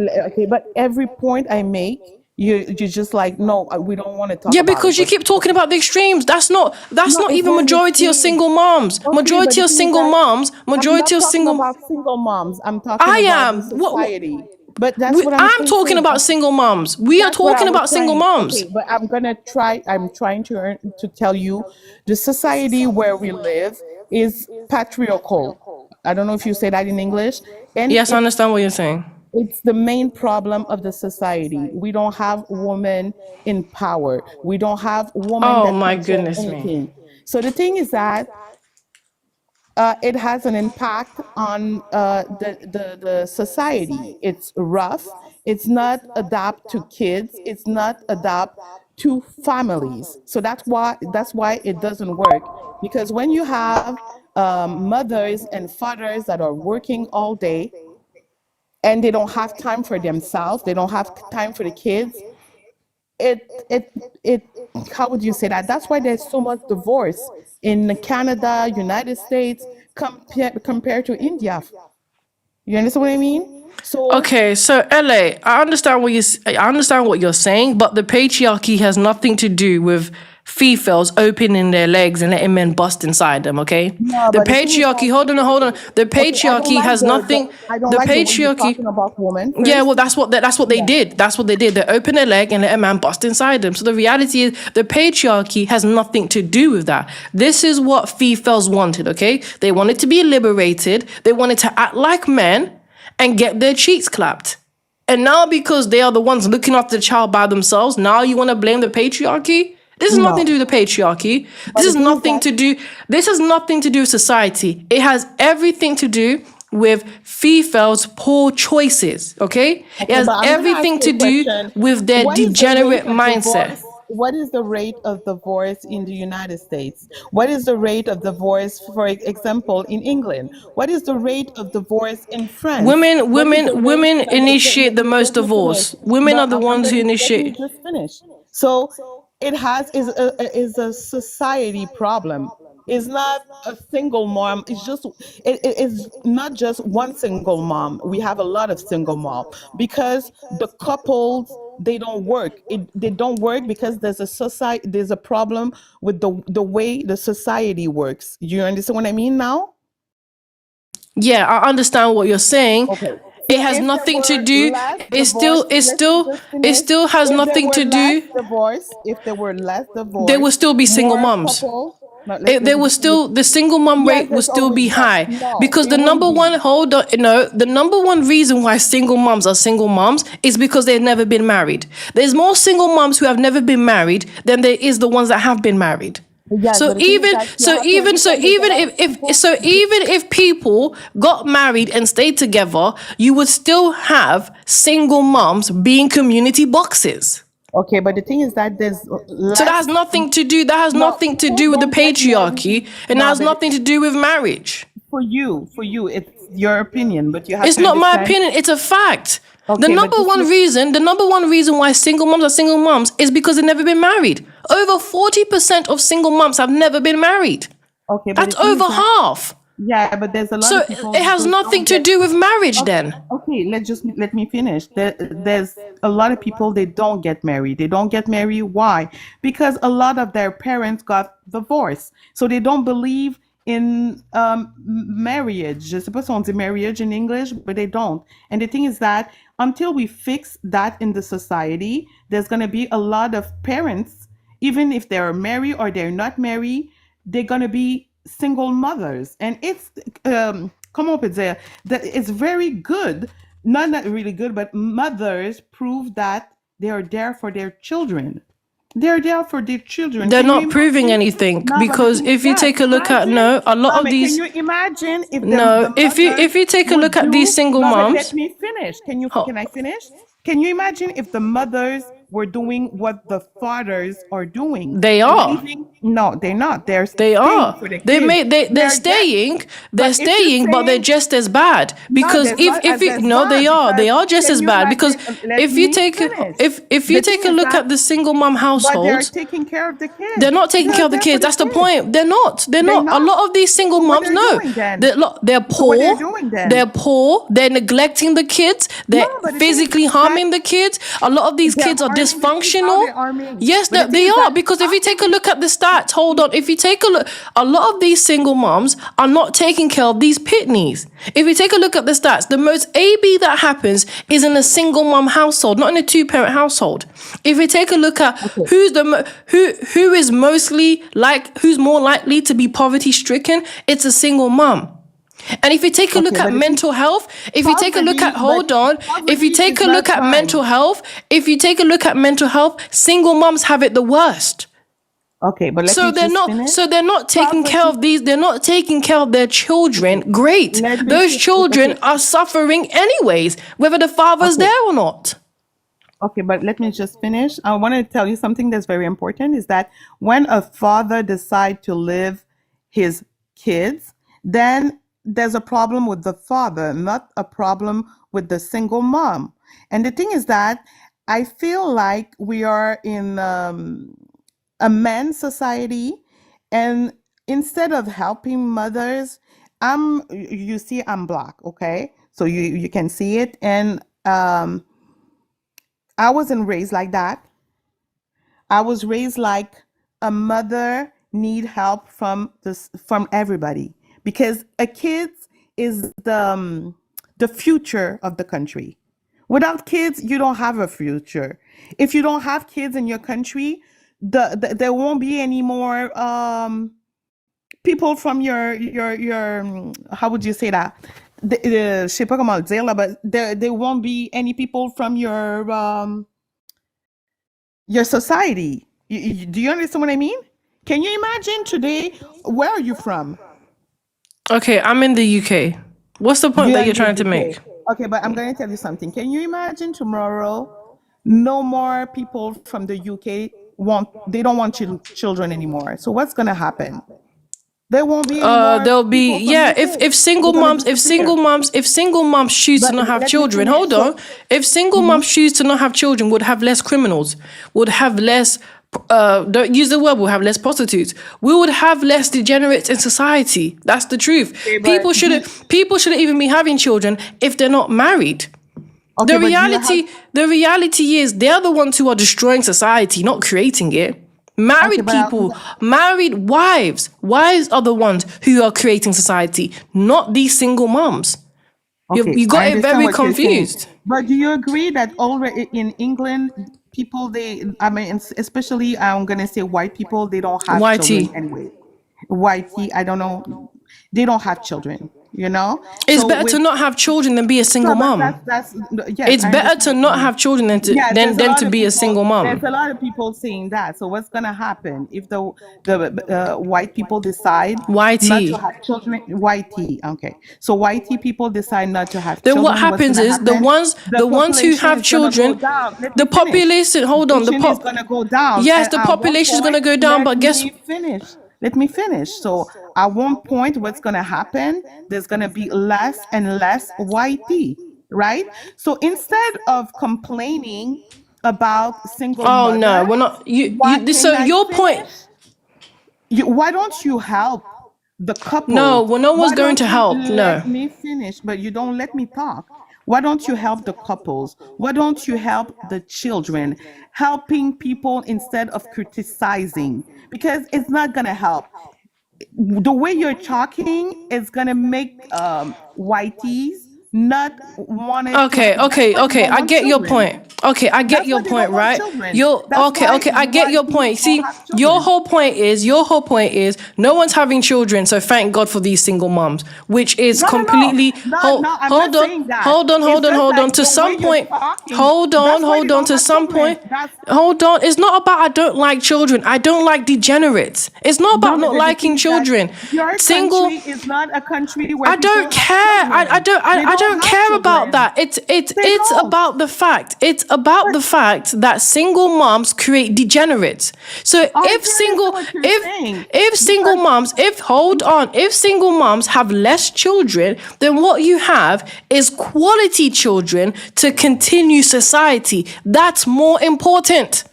but every point I make, you just like, no, we don't want to talk Yeah, about it. because you But keep talking okay, about the extremes. That's no, not it's even not an majority of extreme. single moms. Okay, but Majority the of thing is single that moms. I'm Majority not of talking single. about single moms. I'm talking I about the am. society. But that's what I'm I'm talking thinking. about single moms. We are That's what I talking was about single trying. moms. Okay, but I'm trying to tell you, the society where we live is patriarchal. I don't know if you say that in English, and Yes, I understand what you're saying. it's the main problem of the society. We don't have women in power. We don't have women Oh that my control goodness me. anything. So the thing is that it has an impact on the society. It's rough. It's not adapt to kids. It's not adapt to families. So that's why it doesn't work. Because when you have mothers and fathers that are working all day and they don't have time for themselves, they don't have time for the kids, it how would you say that? That's why there's so much divorce in Canada, United States, compared to India. You understand what I mean? So Okay, so LA, I understand what you're saying, but the patriarchy has nothing to do with females opening their legs and letting men bust inside them, okay? no, The but the thing is that patriarchy, hold on. The okay, patriarchy has nothing I don't the like the way you're patriarchy. talking about women Yeah, first. well, that's what they Yeah. did. That's what they did. They opened their leg and let a man bust inside them. So the reality is, the patriarchy has nothing to do with that. This is what females wanted. Okay, they wanted to be liberated. They wanted to act like men and get their cheeks clapped. And now, because they are the ones looking after the child by themselves, now you want to blame the patriarchy? This has nothing to No. do with the patriarchy. But the thing is that This has nothing to do with society. It has everything to do with females' poor choices. Okay? It okay, has but I'm gonna ask everything you to a do question. with their What is the rate degenerate of mindset. divorce? What is the rate of divorce in the United States? What is the rate of divorce, for example, in England? What is the rate of divorce in France? What is the rate? Women No, initiate the most let me finish. divorce. Women No, are the I'm ones who gonna let me initiate. just finish. So it has is a society problem. It's not a single mom. It's just it's not just one single mom. We have a lot of single mom because the couples they don't work. They don't work because there's a society. There's a problem with the way the society works. You understand what I mean now? Yeah, I understand what you're saying. Okay. It So has if there nothing to were do. less divorce, let me just It finish. still has If there nothing were to less do. divorce, if there were less There will divorce, still be single more moms. couple. No, There let me will just finish. still the single mom Yes, rate will there's still always be no, high, no, because it the won't number be. one hold on, the number one reason why single moms are single moms is because they've never been married. There's more single moms who have never been married than there is the ones that have been married. Yes, So but the thing is even that you so have to even so understand there's a even lot if, of if people. so even if people got married and stayed together, you would still have single moms being community boxes. Okay, but the thing is that there's So that less. has nothing to do. That has No, nothing to people do with the don't get married. patriarchy, and that No, has but nothing to do with marriage. for you, it's your opinion, but you have It's to not my understand. opinion. It's a fact. Okay, but just The number one reason why single moms are single moms is because they've never been married. Over 40% of single moms have never been married. okay, but the That's thing over is that half. yeah, but there's a lot So of it people has just nothing don't to get. do with marriage Okay, then. okay, let me finish. There's a lot of people they don't get married. They don't get married. Why? Because a lot of their parents got divorced, so they don't believe in marriage. Je sais pas si on dit marriage in English, but they don't. And the thing is that until we fix that in the society, there's gonna be a lot of parents, even if they're married or they're not married, they're gonna be single mothers, and it's comment on peut dire that it's very good, not really good, but mothers prove that they are there for their children. They're there for their children. They're Can you not proving imagine? anything, No, but the because thing is, if you yes, take a look at, imagine. no, a lot of Can these, you imagine if the no, mothers if you take a look would at these do? single No, but let moms, me finish. ho- Can I finish? Can you imagine if the mothers were doing what the fathers are doing? they are. Leaving? No, they're not. They're They staying are. for the They kids. may they're They're there. staying. They're But if you're staying, but they're saying just as bad. no, Because there's not if as you that's no, they bad are. because They are just can as you bad. Because imagine? Let me finish. if you The thing take a is look that, at the single mom but they're households, taking care of the they're kids. not taking care They're of the there for kids. the That's the kids. point. They're not. They're They're not. A not. lot of these single So what moms, they're no. doing then? They're So what they're poor. doing then? They're poor. They're neglecting the kids. No, They're but the thing is physically that harming the kids. A lot of these they're kids are harming the kids. How dysfunctional. they're harming? Yes, But the thing they is are. that Because if how you can take a look at the stats, hold on. If you take a look, a lot of these single moms are not taking care of these pitneys. If you take a look at the stats, the most AB that happens is in a single mom household, not in a two-parent household. If you take a look at who is who's more likely to be poverty stricken, it's a single mom. And if you take a look okay, at but the thing, mental health, if you take a look at, hold on, if you poverty take is a not look at crime. mental health, if you take a look at mental health, single moms have it the worst. Okay, but let me just finish. So they're not taking care Poverty. of they're not taking care of their children. Great. Let me Those finish. children Okay, are suffering anyways, whether the father's okay. there or not. Okay, but let me just finish. I want to tell you something that's very important is that when a father decides to leave his kids, then there's a problem with the father, not a problem with the single mom. And the thing is that I feel like we are in a man's society, and instead of helping mothers, you see, I'm black, okay? So you can see it, and I wasn't raised like that. I was raised like a mother need help from everybody because a kid is the future of the country. Without kids, you don't have a future. If you don't have kids in your country, there won't be any more people from your how would you say that? Je sais pas comment le dire là, but there won't be any people from your society. Do you understand what I mean? Can you imagine today? Where are you from? Okay, I'm in the UK. What's the point You're that you're in the trying to make? UK. Okay, but I'm going to tell you something. Can you imagine tomorrow? No more people from the UK they don't want children anymore. So what's going to happen? There won't be any more There'll be, people from yeah, UK. if single They're going moms to disappear. if single moms choose to But not have let me children, finish. hold on. If single moms choose to not have children, would have less criminals, would have less don't use the word, we'll have less prostitutes. We would have less degenerates in society. That's the truth. Okay, but People shouldn't even be having children if they're not married. okay, but do you have, The reality is they're the ones who are destroying society, not creating it. Married but people, married wives are the ones who are creating society, not these single moms. okay, You got I it understand very what you're saying. confused. But do you agree that already in England, people I mean, especially I'm gonna say white people, they don't have children YT. anyway. White, I don't know, they don't have children. It's So better to not have children than be a single but mom. that's yes, It's I better understand to what you not mean. have children than Yeah, there's a lot to of be a people. single There's mom. a lot of people saying that. So what's gonna happen if the white people decide not to YT. have children? YT, okay. So YT people decide not to have Then what children. What's happens gonna is happen? The the ones who population have is gonna go children, down. Let the me finish. population, hold on, Population is gonna go down. yes, And the at one population is going to point, go down, but guess, let me finish. So at one point, what's gonna happen? There's gonna be less and less YT, right? So instead of complaining about single oh no, mothers, we're not, why so can I your point, finish? Why don't you help the no, couples? well, no one's Why going don't to you help, no. let me finish? But you don't let me talk. Why don't you help the couples? Why don't you help the children? Helping people instead of criticizing, because it's not gonna help. The way you're talking is gonna make YTs not wanted to. That's why they Okay, don't I want get your children. point. Okay, I get That's your why they don't point, want right? children. You're That's okay, okay, I get why your people point. don't See, have your children. whole point is no one's having children, so thank God for these single moms, which is No, no, no. completely No, no, I'm not saying that. It's just hold that on. To the way some you're point, talking, that's why they hold on. don't To have some children. point, That's hold on. It's not about I don't like children. I don't like degenerates. It's not no, about but not the thing liking is that children. your Single. country is not a country where I don't people have care. children. They I don't don't have care about children. that. They It's don't. about the fact. It's about But the fact that single moms create degenerates. So I do understand what you're saying if single because moms, if hold on, if single moms have less children, then what you have is quality children to continue society. That's more important.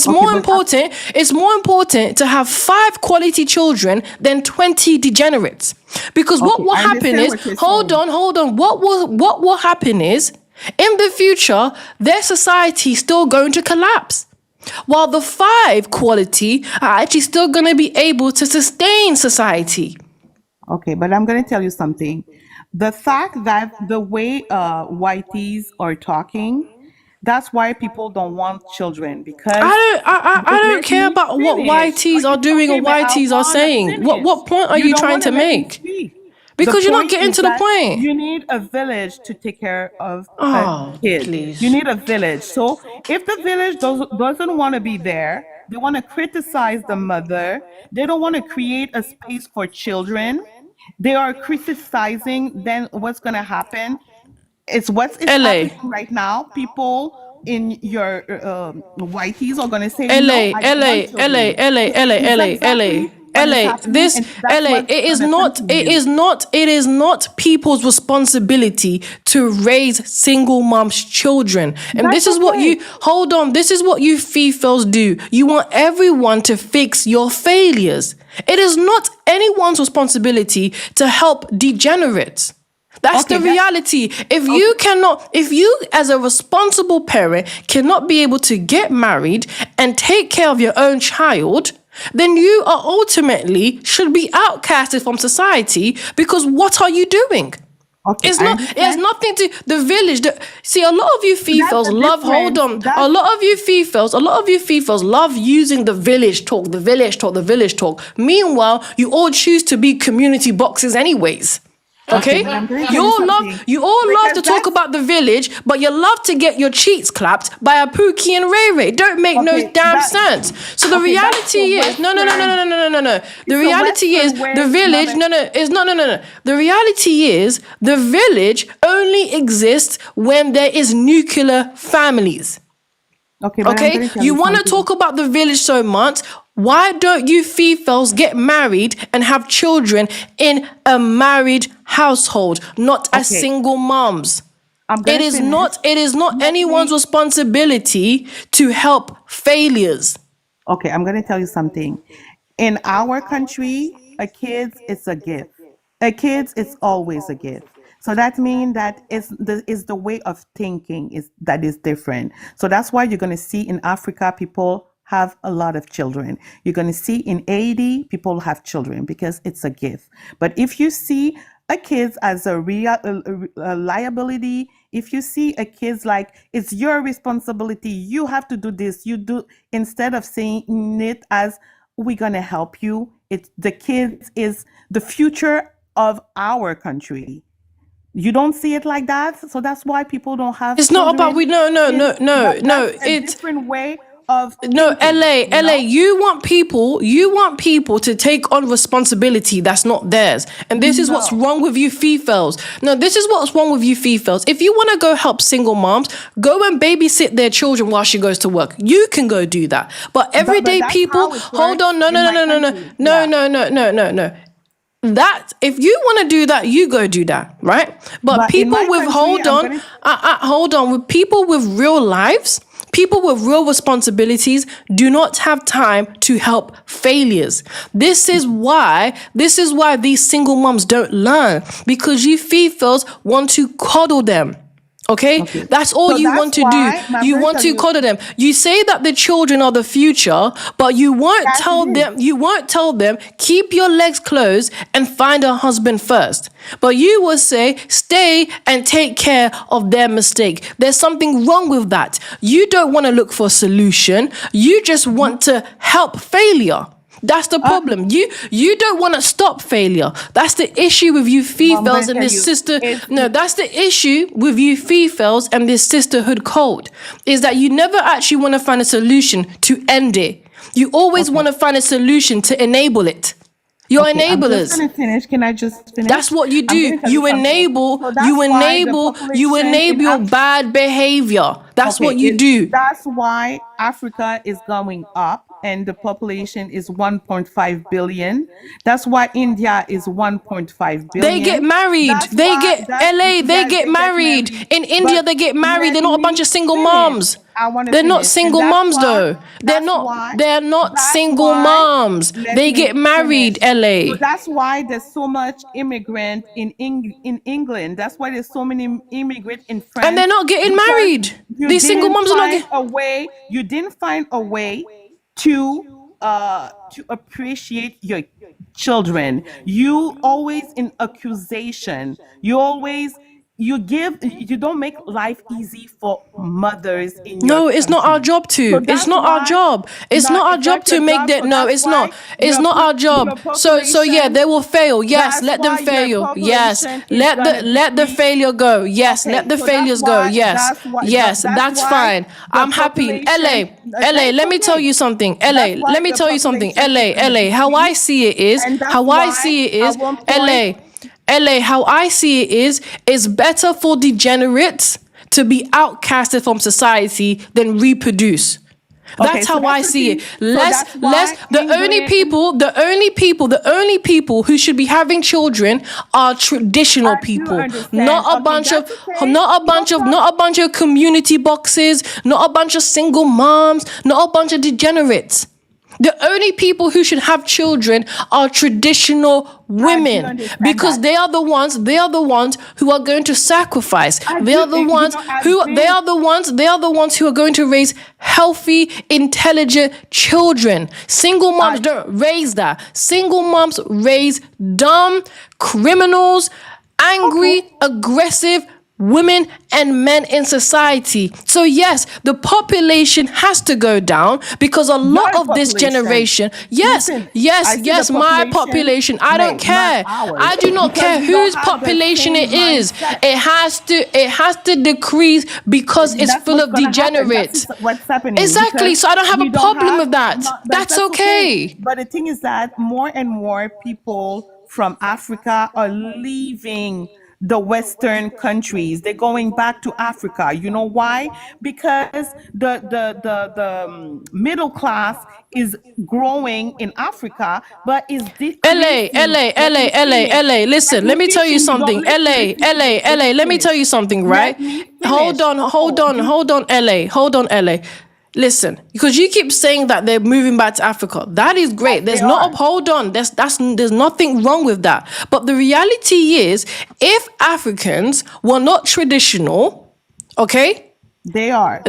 okay, but It's more important to have 5 quality children than 20 degenerates. Because what okay, will I happen understand is, what you're saying. hold on. What will happen is, in the future, their society is still going to collapse. While the 5 quality are actually still going to be able to sustain society. Okay, but I'm going to tell you something. The fact that the way whiteys are talking, that's why people don't want children because I wait, don't let care me about what finish. YTs are doing or Okay, but I YTs are want to saying. finish. What point are You you don't trying want to to let me make? speak. The Because you're not point getting is to the that point. you need a village to take care of a Oh, kid. You please. need a village. So if the village doesn't want to be there, they want to criticize the mother. They don't want to create a space for children. They are criticizing. Then what's going to happen? It's what is happening LA. right now. People in your whiteys are going to say, no, LA, I don't want LA, LA, children. LA, So LA, it's LA, exactly what is LA. happening, This and that's LA, what's going to continue. it is not people's responsibility to raise single moms' children. And That's this is what okay. you hold on, this is what you Fefails do. You want everyone to fix your failures. It is not anyone's responsibility to help degenerates. That's Okay, the reality. If you as a responsible parent cannot be able to get married and take care of your own child, then you are ultimately should be outcasted from society because what are you doing? okay, It's I not. It has understand. nothing to the village. See, a lot of you That's Fefails the love. Hold difference. on. That's A lot of you Fefails love using the village talk. The village talk. The village talk. Meanwhile, you all choose to be community boxes, anyways. okay, Okay, but I'm going to tell you something you all love because to talk that's about the village, but you love to get your cheeks clapped by a Pookie and Ray Ray. Don't make no okay. damn That sense. So the okay. That's reality the is Western. no. The It's a reality is Western way. the No, village is no. The reality is the village only exists when there is nuclear families. okay, but I'm Okay, going to tell you you want to something. talk about the village so much. Why don't you Fefails get married and have children in a married household, not as Okay, single moms? I'm going to finish. It is not Let anyone's me. responsibility to help failures. Okay, I'm going to tell you something. In our country, a kid is a gift. A kid is always a gift. So that means that is the way of thinking is that is different. So that's why you're going to see in Africa people have a lot of children. You're going to see in Haiti people have children because it's a gift. But if you see a kid as a real a liability, if you see a kid like it's your responsibility, you have to do this, you do instead of saying it as we're gonna help you. It's the kids is the future of our country. You don't see it like that, so that's why people don't have It's not about children. we In that's a It's different way of no, thinking. You LA, know. you want people to take on responsibility that's not theirs. And this is what's No. wrong with you Fefails. No, this is what's wrong with you Fefails. If you want to go help single moms, go and babysit their children while she goes to work. You can go do that. But But everyday that's people, how it hold works on, no, in no, no, my no, no, no, country. no, Yeah. no, no, no, no, no. That if you want to do that, you go do that, right? But But in people my with country, hold on, with people with real lives, people with real responsibilities do not have time to help failures. This is why these single moms don't learn because you Fefails want to coddle them. Okay, Okay. that's all So you that's want to do. why my You friend want tell to you coddle them. You say that the children are the future, but you won't yes, tell it is. them. You won't tell them keep your legs closed and find a husband first. But you will say stay and take care of their mistake. There's something wrong with that. You don't want to look for a solution. You just want to help failure. That's the problem. You don't want to stop failure. That's the issue with you Well, I'm females gonna and tell this you, sister. it's No, that's the issue with you females and this sisterhood code. Is that you never actually want to find a solution to end it. You always okay. want to find a solution to enable it. You're Okay, I'm just enablers. gonna finish. Can I just That's finish? what you I'm do. gonna tell you something. So that's why the You population in enable bad behavior. That's what okay, you do. that's why Africa is going up and the population is 1.5 billion. That's why India is 1.5 They get billion. married. That's why that's They yes, get they get married. married. In India, But they get married. They're let not a bunch me of single finish. moms. I want to They're not finish. And single moms though. They're not that's single why moms. let They get me married, finish. So LA. that's why there's so much immigrant in England. That's why there's so many immigrant in And they're France not getting because married. These single moms are not getting. you didn't find a way to appreciate your children. You always in accusation. You don't make life easy for mothers in your No, it's not our country. job So to. It's that's not our why job. It's not not our it's job not your to make job. that. So No, that's it's why not. It's not our job. your So yeah, population they will fail. Yes, that's let them why your fail. Yes, population is gonna let the decrease. failure go. Yes, let Okay, the so that's failures go. why Yes, yes, that's that's why fine. the I'm happy. population LA. it's Let me tell okay. you something. That's why Let me the tell you something. population is gonna How I decrease, see it is. and that's How I why see it at is. one point LA. How I see it is. It's better for degenerates to be outcasted from society than reproduce. okay, That's so how that's I the see it. thing. So that's why England The only people who should be having children are traditional I do people, understand. Okay, that's okay. No problem. not a bunch of community boxes, not a bunch of single moms, not a bunch of degenerates. The only people who should have children are traditional I do women understand because that. they are the ones who are going to sacrifice. I They do are the ones I've been they are the ones who are going to raise healthy, intelligent children. Single moms I don't raise that. Single moms raise dumb criminals, okay. angry, aggressive women and men in society. So yes, the population has to go down because a lot Your of this population. generation, Listen, I see the my population, population. I don't not care. ours, I do not because care we don't whose have the population same it is. mindset. It has to decrease because it's That's full what's of gonna happen. degenerates. What's happening Exactly. because So I don't have we a don't problem have with that. not, That's that's okay. okay. But the thing is that more and more people from Africa are leaving the Western countries. They're going back to Africa. You know why? Because the middle class is growing in Africa, but is decreasing. Let me finish. Let Listen, let me me tell you finish. You don't something. listen to me. Let me Let me tell finish. you something, right? Let me finish. So Listen, because you keep saying that they're moving back to Africa. That is great. yes, they There's not a are. hold on. There's nothing wrong with that. But the reality is, if Africans were not traditional, okay? They are.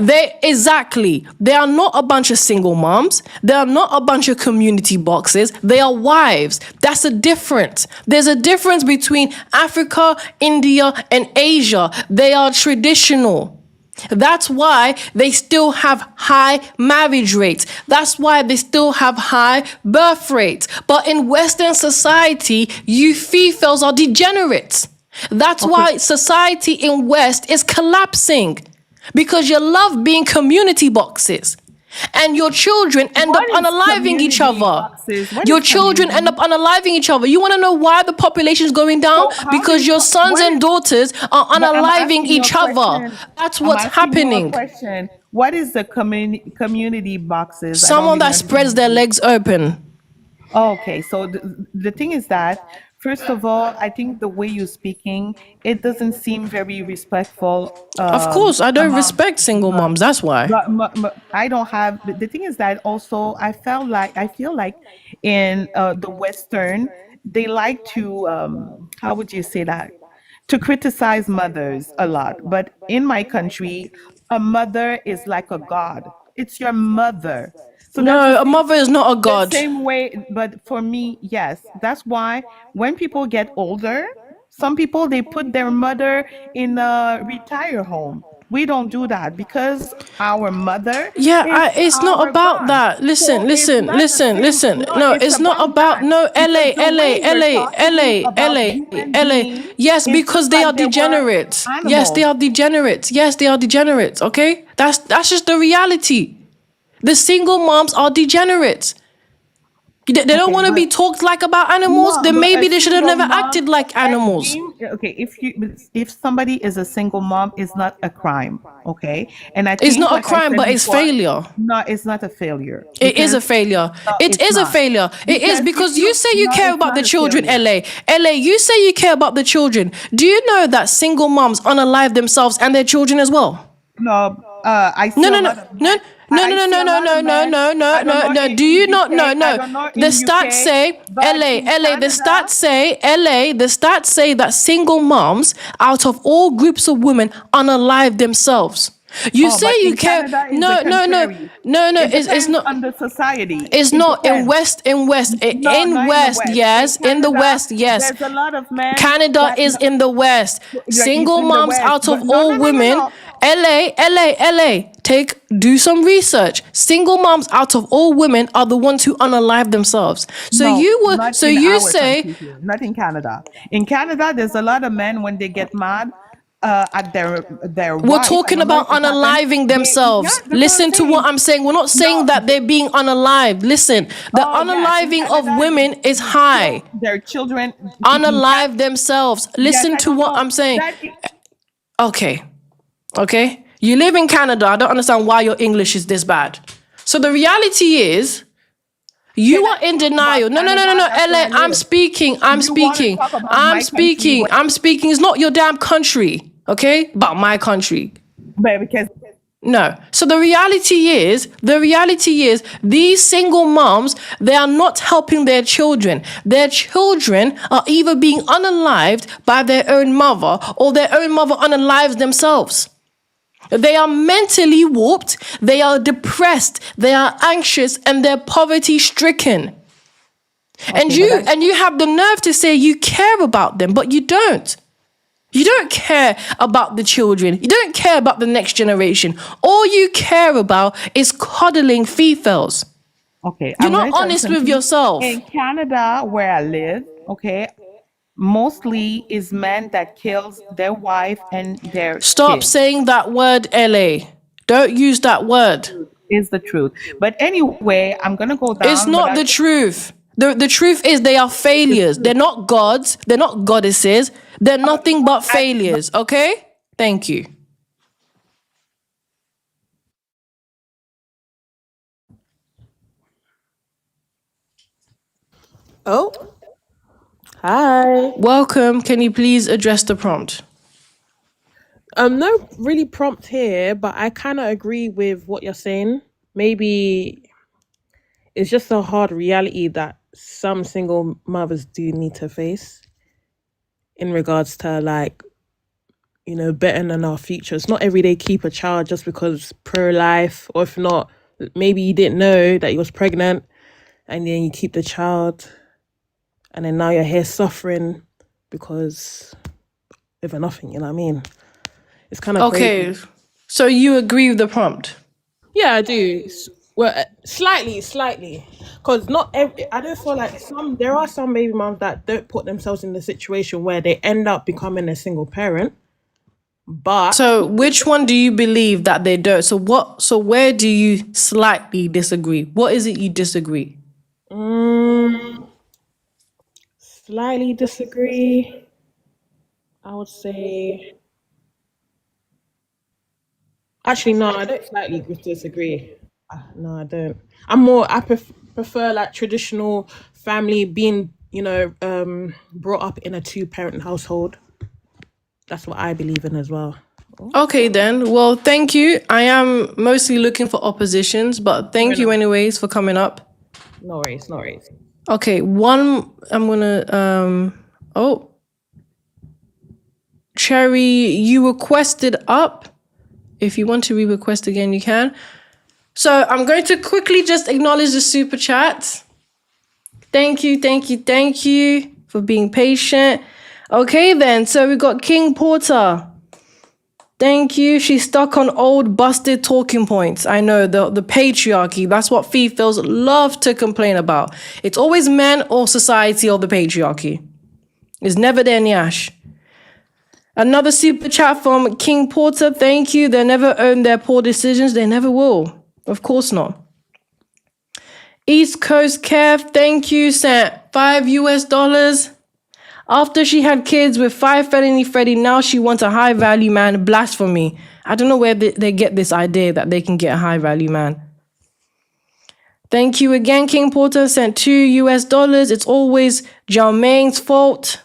They are not a bunch of single moms. They are not a bunch of community boxes. They are wives. That's a difference. There's a difference between Africa, India, and Asia. They are traditional. That's why they still have high marriage rates. That's why they still have high birth rates. But in Western society, you females are degenerates. That's why society in West is collapsing. Because you love being community boxes. And your children end up What is unaliving each community other. boxes? What Your is children end community? up unaliving each other. You want to know why the population is going down? So how do Because your sons what and is daughters are but I'm unaliving asking you a each other. question. That's I'm what's asking you a happening. question. What is the community boxes? I don't Someone really that spreads their understand. legs open. Okay, so the thing is that, first of all, I think the way you're speaking, it doesn't seem very respectful Of course, I don't among respect single moms. That's why. I don't have the thing is that also I feel like in the Western they like to how would you say that to criticize mothers a lot, but in my country, a mother is like a god. It's your mother. So that's No, a mother is not a the god. same way, but for me, yes. That's why when people get older, some people they put their mother in a retire home. We don't do that because our mother Yeah, is it's not our about God. that. Listen, So it's listen, not the listen, same. listen. No, No, it's it's not about about that no because LA, the LA, way we're LA, talking LA, about LA, human LA. beings Yes, is because just they like are they were degenerates. Yes, they animals. are degenerates. Yes, they are degenerates. Okay, that's just the reality. The single moms are degenerates. They don't Okay, want to be but talked like about animals. no, Then but a maybe they should have single never mom acted like and animals. being okay, if somebody is a single mom is not a crime, okay? And I It's think, not a like I crime, said but it's before, failure. no, it's not a failure It is because a failure. no, It it's is a not. failure. It is Because if because you you say you no, care it's about the not a children, failure. LA. LA, you say you care about the children. Do you know that single moms unalive themselves and their children as well? No, I No, see a no, no, lot of no, men. no, I no, see no, a no, lot of no, no, men. no, no, I don't no, know no. Do in you not? No, UK. I no. don't know The in stats UK, say but LA, in LA. The Canada, stats say LA. The stats say that single moms, out of all groups of women, unalive themselves. You oh, say but you in care. Canada is the No, no, no, contrary. no, no. It It's depends not. on the society. It's It not in depends. West, No, in not in the West, West. In yes, in the Canada, West, yes. there's a lot of men Canada that is in the West. like it's Single in the moms West, out but of no, no, all no, no, women. no. LA. Do some research. Single moms out of all women are the ones who unalive themselves. No, not So in you our say country here, not in Canada. In Canada, there's a lot of men when they get mad at their we're wife. I talking don't know if about it happened. unaliving They, yeah, themselves. that's what I'm Listen to what saying. I'm saying. We're not saying No, that they're being unalived. Listen, the oh yes, in unaliving of Canada, women is they kill high. their children. In Unalive themselves. yes, Listen I to don't what know I'm saying. that. Okay. Okay? You live in Canada. I don't understand why your English is this bad. So the reality is, you Can I are in talk about denial. No, no, no, no, Canada? no. That's where LA, I live. I'm You want to speaking. talk about my country, I'm speaking. It's not your damn country. Okay? But my country. but because No. So the reality is, these single moms, they are not helping their children. Their children are either being unalived by their own mother or their own mother unalives themselves. They are mentally warped, they are depressed, they are anxious, and they're poverty stricken. okay, but I, And you have the nerve to say you care about them, but you don't. You don't care about the children. You don't care about the next generation. All you care about is coddling Fefails. okay, You're I'm not going to tell you honest with something. yourself. In Canada, where I live, okay, mostly is men that kills their wife and their Stop kids. saying that word, LA. Don't use that word. Is the truth. But anyway, I'm gonna go It's down. But not I the just truth. The truth is they are failures. They're not gods. They're not goddesses. They're nothing but failures. Okay? Thank you. Oh, hi. Welcome. Can you please address the prompt? No really prompt here, but I kind of agree with what you're saying. Maybe it's just a hard reality that some single mothers do need to face in regards to like, bettering our future. It's not every day keep a child just because pro-life, or if not, maybe you didn't know that you was pregnant and then you keep the child and then now you're here suffering because of nothing, you know what I mean? It's kind of crazy. Okay. So you agree with the prompt? Yeah, I do. Well, slightly, because not every. I don't feel like there are some baby moms that don't put themselves in the situation where they end up becoming a single parent. But So which one do you believe that they don't? So where do you slightly disagree? What is it you disagree? slightly disagree. I would say. Actually, no, I don't slightly disagree. No, I don't. Prefer like traditional family being, brought up in a two-parent household. That's what I believe in as well. Okay then. Well, thank you. I am mostly looking for oppositions, but thank you anyways for coming up. No worries, no worries. Okay, I'm gonna oh. Cherry, you requested up. If you want to re-request again, you can. So I'm going to quickly just acknowledge the super chat. Thank you for being patient. Okay then, so we got King Porter. Thank you. She's stuck on old busted talking points. I know, the patriarchy. That's what Fefails love to complain about. It's always men or society or the patriarchy. It's never their nyash. Another super chat from King Porter. Thank you. They never own their poor decisions. They never will. Of course not. East Coast Kev, thank you. Sent $5. After she had kids with 5 felony Freddy, now she wants a high value man. Blasphemy. I don't know where they get this idea that they can get a high value man. Thank you again, King Porter. Sent $2. It's always Jermaine's fault.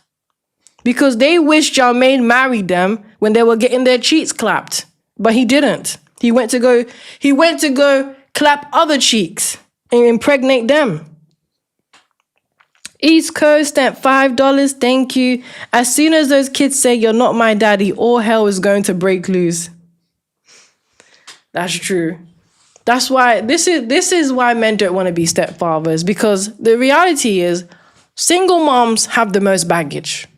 Because they wish Jermaine married them when they were getting their cheeks clapped. But he didn't. He went to go clap other cheeks and impregnate them. East Coast at $5. Thank you. As soon as those kids say you're not my daddy, all hell is going to break loose. That's true. That's why this is why men don't want to be stepfathers, because the reality is single moms have the most baggage.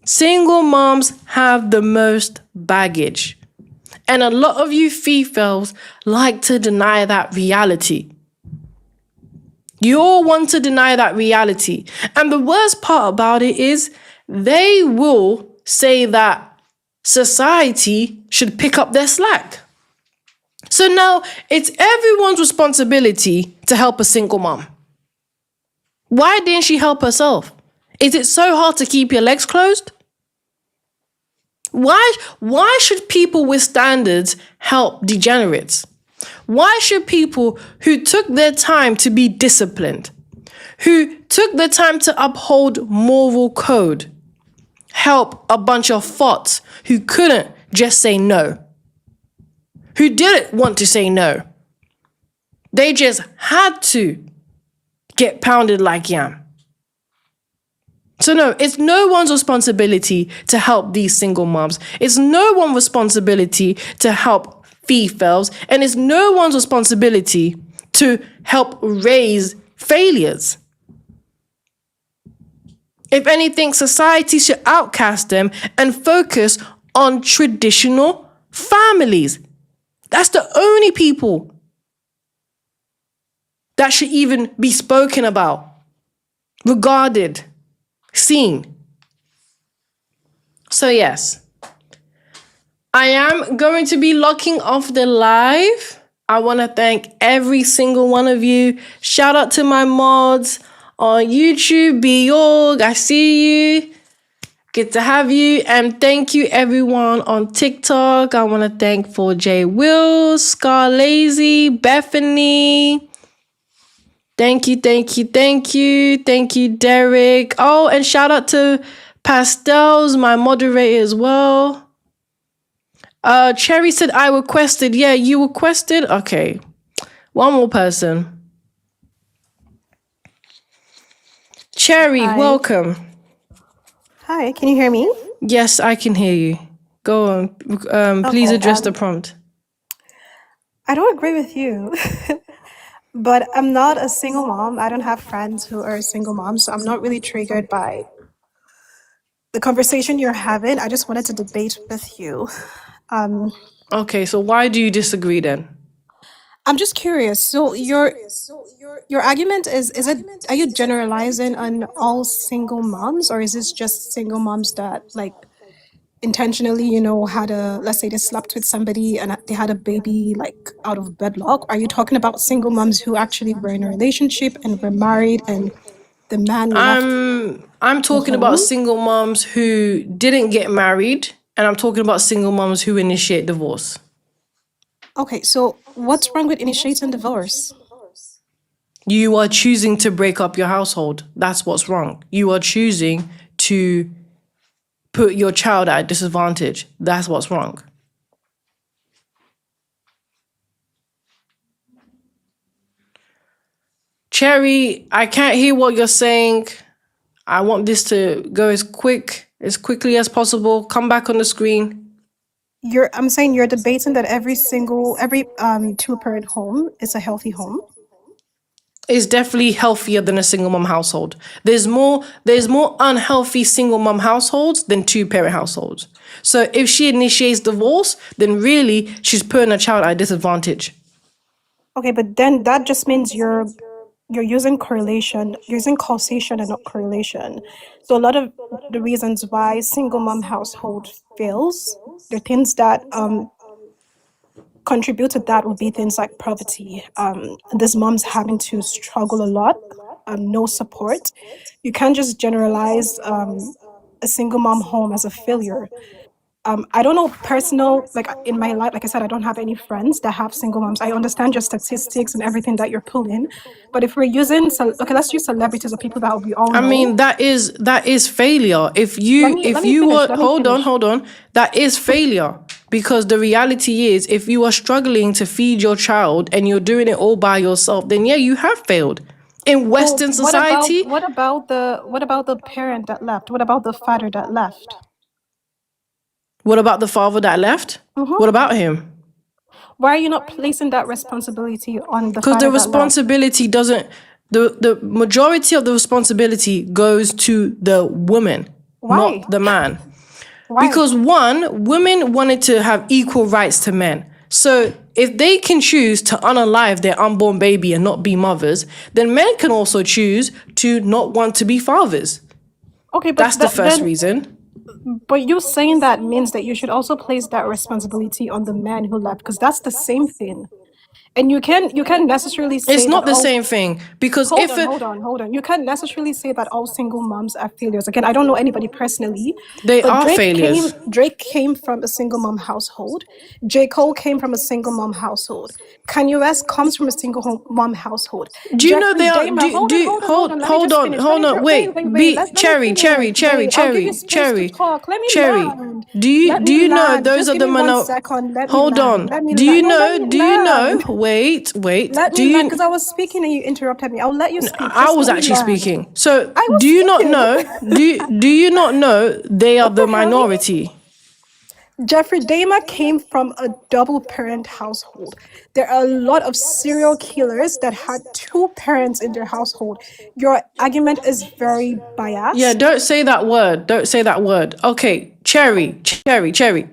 Single moms have the most baggage. And a lot of you Fefails like to deny that reality. You all want to deny that reality. And the worst part about it is they will say that society should pick up their slack. So now it's everyone's responsibility to help a single mom. Why didn't she help herself? Is it so hard to keep your legs closed? Why should people with standards help degenerates? Why should people who took their time to be disciplined, who took the time to uphold moral code, help a bunch of fots who couldn't just say no, who didn't want to say no? They just had to get pounded like yam. So no, it's no one's responsibility to help these single moms. It's no one's responsibility to help Fefails, and it's no one's responsibility to help raise failures. If anything, society should outcast them and focus on traditional families. That's the only people that should even be spoken about, regarded, seen. So yes, I am going to be locking off the live. I want to thank every single one of you. Shout out to my mods on YouTube, Bjorg, I see you. Good to have you. And thank you everyone on TikTok. I want to thank for J Wills, Scar Lazy, Bethany. Thank you, Derek. Oh, and shout out to Pastels, my moderator as well. Cherry said I requested. Yeah, you requested? Okay. One more person. Cherry, Hi. welcome. Hi, can you hear me? Yes, I can hear you. Go on. Please Okay, address the prompt. I don't agree with you, but I'm not a single mom. I don't have friends who are single moms, so I'm not really triggered by the conversation you're having. I just wanted to debate with you. Okay, so why do you disagree then? I'm just curious. So your argument is it, are you generalizing on all single moms, or is this just single moms that like intentionally, had let's say they slept with somebody and they had a baby like out of wedlock? Are you talking about single moms who actually were in a relationship and were married and the man left I'm talking about home? single moms who didn't get married, and I'm talking about single moms who initiate divorce. Okay, so what's wrong with initiating divorce? You are choosing to break up your household. That's what's wrong. You are choosing to put your child at a disadvantage. That's what's wrong. Cherry, I can't hear what you're saying. I want this to go as quick As quickly as possible. Come back on the screen. I'm saying you're debating that every two-parent home is a healthy home. Is definitely healthier than a single mom household. There's more unhealthy single mom households than two-parent households. So if she initiates divorce, then really she's putting a child at a disadvantage. Okay, but then that just means you're using causation and not correlation. So a lot of the reasons why single mom household fails, the things that contribute to that would be things like poverty. This mom's having to struggle a lot, no support. You can't just generalize a single mom home as a failure. I don't know in my life, like I said, I don't have any friends that have single moms. I understand your statistics and everything that you're pulling, but if we're using, let's use celebrities or people that we all know. I mean, that is failure. If you were, hold on, that is failure. Because the reality is, if you are struggling to feed your child and you're doing it all by yourself, then yeah, you have failed. In Western society. What about the parent that left? What about the father that left? What about the father that left? What about him? Why are you not placing that responsibility on the father? Because the responsibility doesn't, the majority of the responsibility goes to the woman, not the man. Why? Because women wanted to have equal rights to men. So if they can choose to unalive their unborn baby and not be mothers, then men can also choose to not want to be fathers. Okay, but that's the first reason. But you saying that means that you should also place that responsibility on the man who left, because that's the same thing. And you can't necessarily say it's not the same thing, because hold on. You can't necessarily say that all single moms are failures. Again, I don't know anybody personally. They are failures. Drake came from a single mom household. J. Cole came from a single mom household. Kanye West comes from a single mom household. Do you know they are? Hold on. Wait. Cherry. Do you know those are the Hold on. Do you know? Wait. Because I was speaking and you interrupted me. I'll let you speak. I was actually speaking. So do you not know? Do you not know they are the minority? Jeffrey Dahmer came from a double parent household. There are a lot of serial killers that had two parents in their household. Your argument is very biased. Yeah, don't say that word. Okay, Cherry.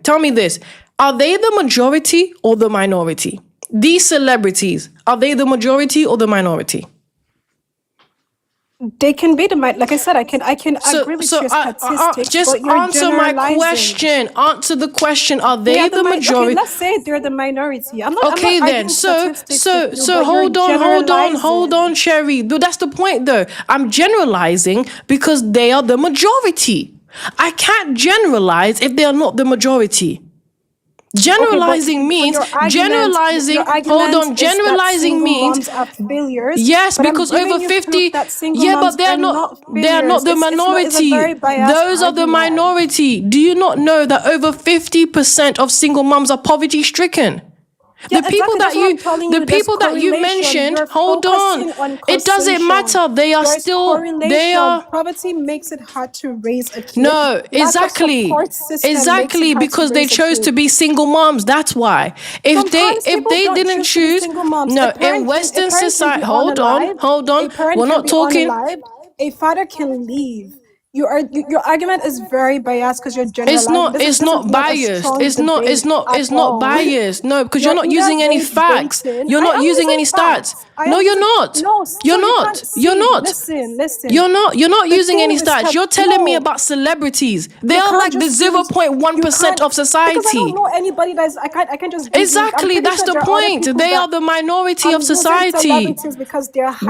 Tell me this. Are they the majority or the minority? These celebrities, are they the majority or the minority? They can be like I said, I can agree with your statistics. Just answer my question. Answer the question. Are they the majority? Okay, let's say they're the minority. I'm not. Okay, then. So hold on, Cherry. That's the point, though. I'm generalizing because they are the majority. I can't generalize if they are not the majority. Generalizing means generalizing. Hold on, generalizing means failures. Yes, because over 50. Yeah, but they are not. They are not the minority. Those are the minority. Do you not know that over 50% of single moms are poverty stricken? Yeah, the people that you mentioned, hold on. It doesn't matter. They are still. They are. Poverty makes it hard to raise a kid. No, exactly, because they chose to be single moms. That's why. If they didn't choose, no, in Western society. Hold on. We're not talking. A father can leave. Your argument is very biased because you're generalizing. It's not biased. It's not biased. No, because you're not using any facts. You're not using any stats. No, you're not. You're not. Listen. You're not using any stats. You're telling me about celebrities. They are like the 0.1% of society. Because I don't know anybody that's I can just exactly. That's the point. They are the minority of society.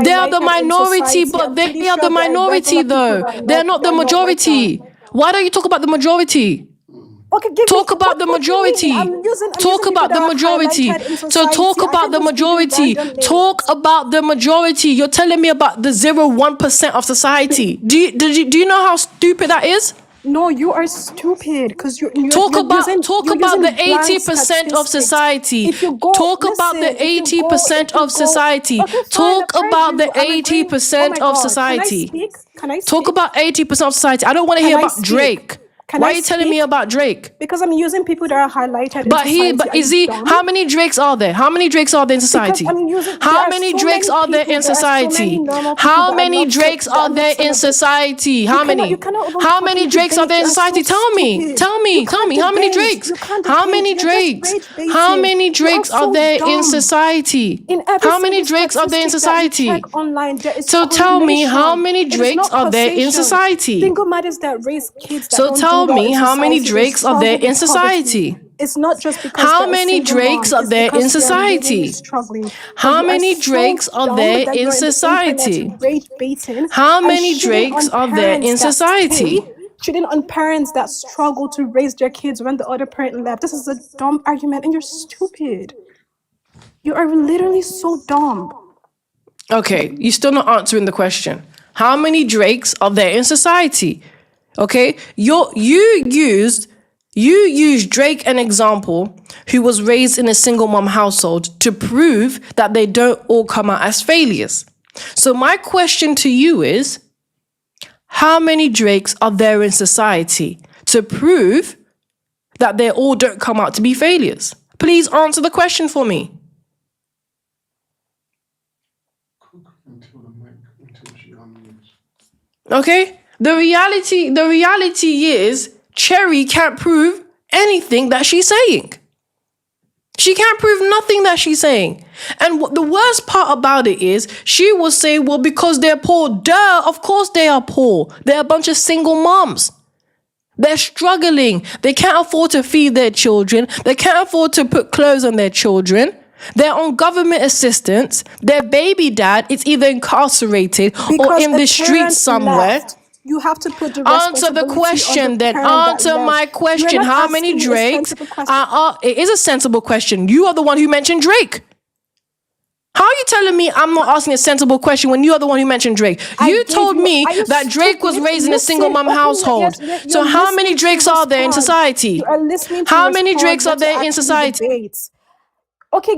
They are the minority, but they are the minority though. They're not the majority. Why don't you talk about the majority? Okay, talk about the majority. Talk about the majority. So talk about the majority. Talk about the majority. You're telling me about the 0.1% of society. Do you know how stupid that is? No, you are stupid because you're talk about the 80% of society. Talk about the 80% of society. Talk about the 80% of society. Can I speak? Talk about 80% of society. I don't want to hear about Drake. Why are you telling me about Drake? Because I'm using people that are highlighted in But society. but is he? How many Drakes are there? How many Drakes are there in society? How many Drakes are there in society? How many Drakes are there in society? How many? How many Drakes are there in society? Tell me. Tell me. Tell me. How many Drakes? How many Drakes? How many Drakes are there in society? How many Drakes are there in society? So tell me, how many Drakes are there in society? Single mothers that raise kids that So don't tell do well me, in how many society, they Drakes are there struggle in with poverty. society? It's not just because How they're a many single Drakes mom, are it's there in because they're literally society? struggling. But How you are many so Drakes are dumb there that in you're on the society? internet rage baiting How and many Drakes are there in society? shitting on parents that struggle to raise their kids when the other parent left. This is a dumb argument and you're stupid. You are literally so dumb. Okay, you're still not answering the question. How many Drakes are there in society? Okay, you used Drake an example who was raised in a single mom household to prove that they don't all come out as failures. So my question to you is, how many Drakes are there in society to prove that they all don't come out to be failures? Please answer the question for me. Okay? The reality is Cherry can't prove anything that she's saying. She can't prove nothing that she's saying. And what the worst part about it is, she will say, well, because they're poor. Duh, of course they are poor. They're a bunch of single moms. They're struggling. They can't afford to feed their children. They can't afford to put clothes on their children. They're on government assistance. Their baby dad is either incarcerated or in the streets somewhere. You have to put the Answer the question then. Answer my question. How many Drakes? It is a sensible question. You are the one who mentioned Drake. How are you telling me I'm not asking a sensible question when you are the one who mentioned Drake? You told me that Drake was raised in a single mom household. So how many Drakes are there in society? How many Drakes are there in society? Okay,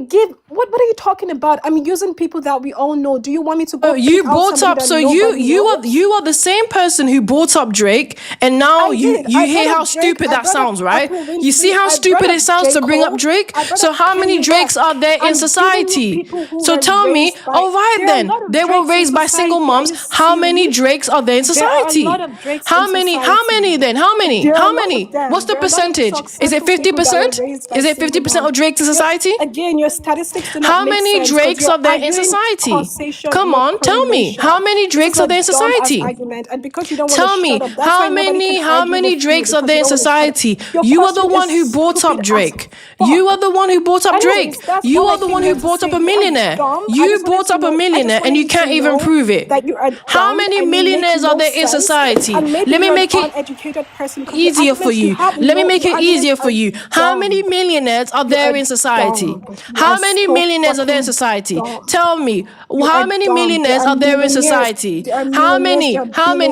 what are you talking about? I'm using people that we all know. Do you want me to go? You brought up, so you are the same person who brought up Drake, and now you hear how stupid that sounds, right? You see how stupid it sounds to bring up Drake? So how many Drakes are there in society? So tell me, all right then, they were raised by single moms. How many Drakes are there in society? How many then? How many? What's the percentage? Is it 50%? Is it 50% of Drakes in society? Again, your statistics do not How make many sense, Drakes are there in society? Come on, tell me. How many Drakes are there in society? Tell me, how many Drakes are there in society? You are the one who brought up Drake. You are the one who brought up Drake. You are the one who brought up a millionaire. You brought up a millionaire and you can't even prove it. How many millionaires are there in society? Let me make it easier for you. Let me make it easier for you. How many millionaires are there in society? How many millionaires are there in society? Tell me, how many millionaires are there in society? How many?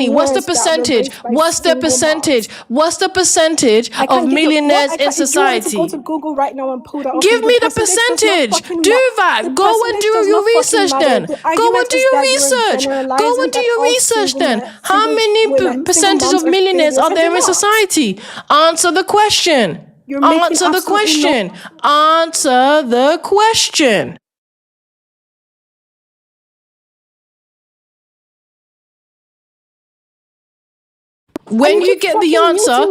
What's the percentage? What's the percentage? What's the percentage of millionaires in society? Go to Google right now and pull that up. Give me the percentage. Do that. Go and do your research then. Go and do your research. Go and do your research then. How many percentage of millionaires are there in society? Answer the question. Answer the question. Answer the question. When you get the answer,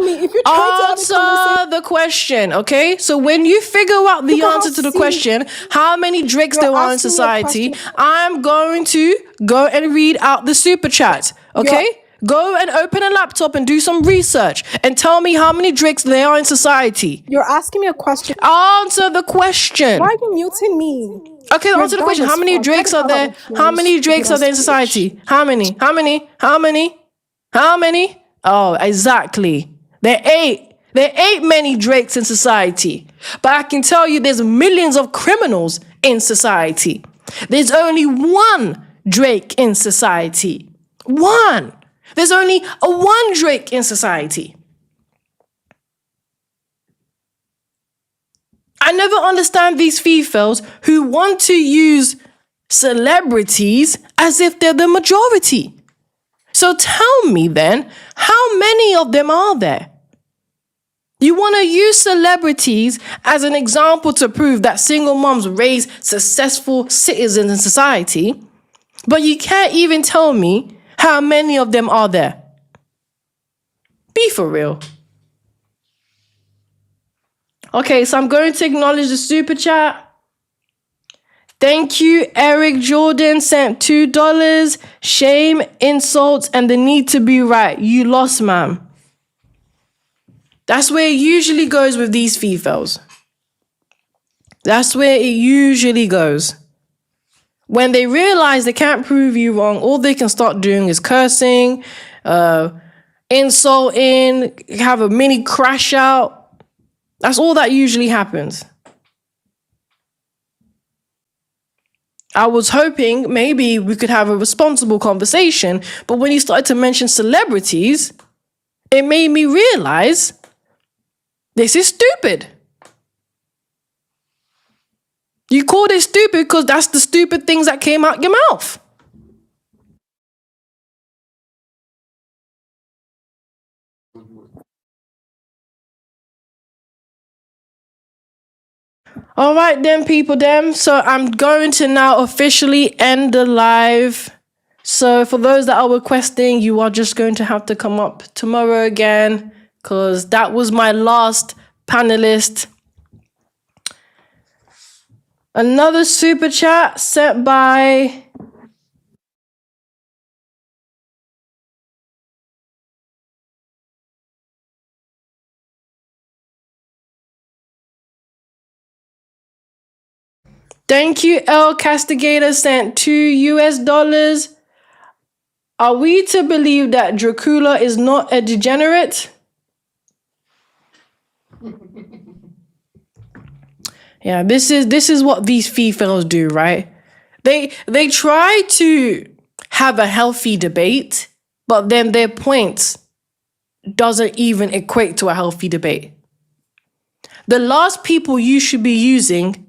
answer the question, okay? So when you figure out the answer to the question, how many Drakes there are in society, I'm going to go and read out the super chat, okay? Go and open a laptop and do some research and tell me how many Drakes there are in society. You're asking me a question. Answer the question. Why are you muting me? Okay, answer the question. How many Drakes are there? How many Drakes are there in society? How many? Oh, exactly. There ain't many Drakes in society. But I can tell you there's millions of criminals in society. There's only one Drake in society. One. There's only one Drake in society. I never understand these Fefails who want to use celebrities as if they're the majority. So tell me then, how many of them are there? You want to use celebrities as an example to prove that single moms raise successful citizens in society, but you can't even tell me how many of them are there. Be for real. Okay, so I'm going to acknowledge the super chat. Thank you, Eric Jordan sent $2. Shame, insults, and the need to be right. You lost, ma'am. That's where it usually goes with these Fefails. That's where it usually goes. When they realize they can't prove you wrong, all they can start doing is cursing, insulting, have a mini crash out. That's all that usually happens. I was hoping maybe we could have a responsible conversation, but when you started to mention celebrities, it made me realize this is stupid. You called it stupid because that's the stupid things that came out your mouth. All right then, people them. So I'm going to now officially end the live. So for those that are requesting, you are just going to have to come up tomorrow again, because that was my last panelist. Another super chat sent by Thank you, El Castigator sent $2. Are we to believe that Dracula is not a degenerate? Yeah, this is what these Fefails do, right? They try to have a healthy debate, but then their points doesn't even equate to a healthy debate. The last people you should be using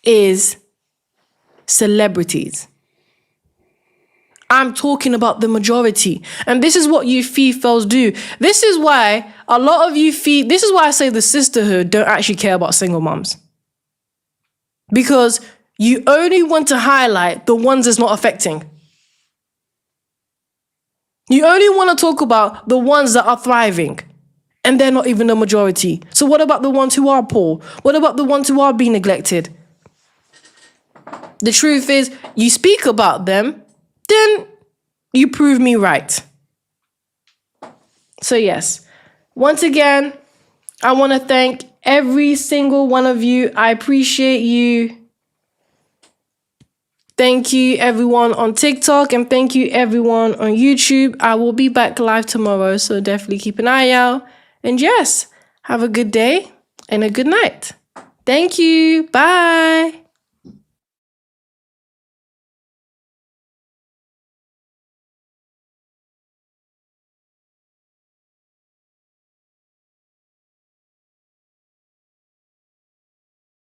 is celebrities. I'm talking about the majority. And this is what you Fefails do. This is why a lot of you this is why I say the sisterhood don't actually care about single moms. Because you only want to highlight the ones it's not affecting. You only want to talk about the ones that are thriving. And they're not even the majority. So what about the ones who are poor? What about the ones who are being neglected? The truth is, you speak about them, then you prove me right. So yes, once again, I want to thank every single one of you. I appreciate you. Thank you everyone on TikTok, and thank you everyone on YouTube. I will be back live tomorrow, so definitely keep an eye out. And yes, have a good day and a good night. Thank you. Bye.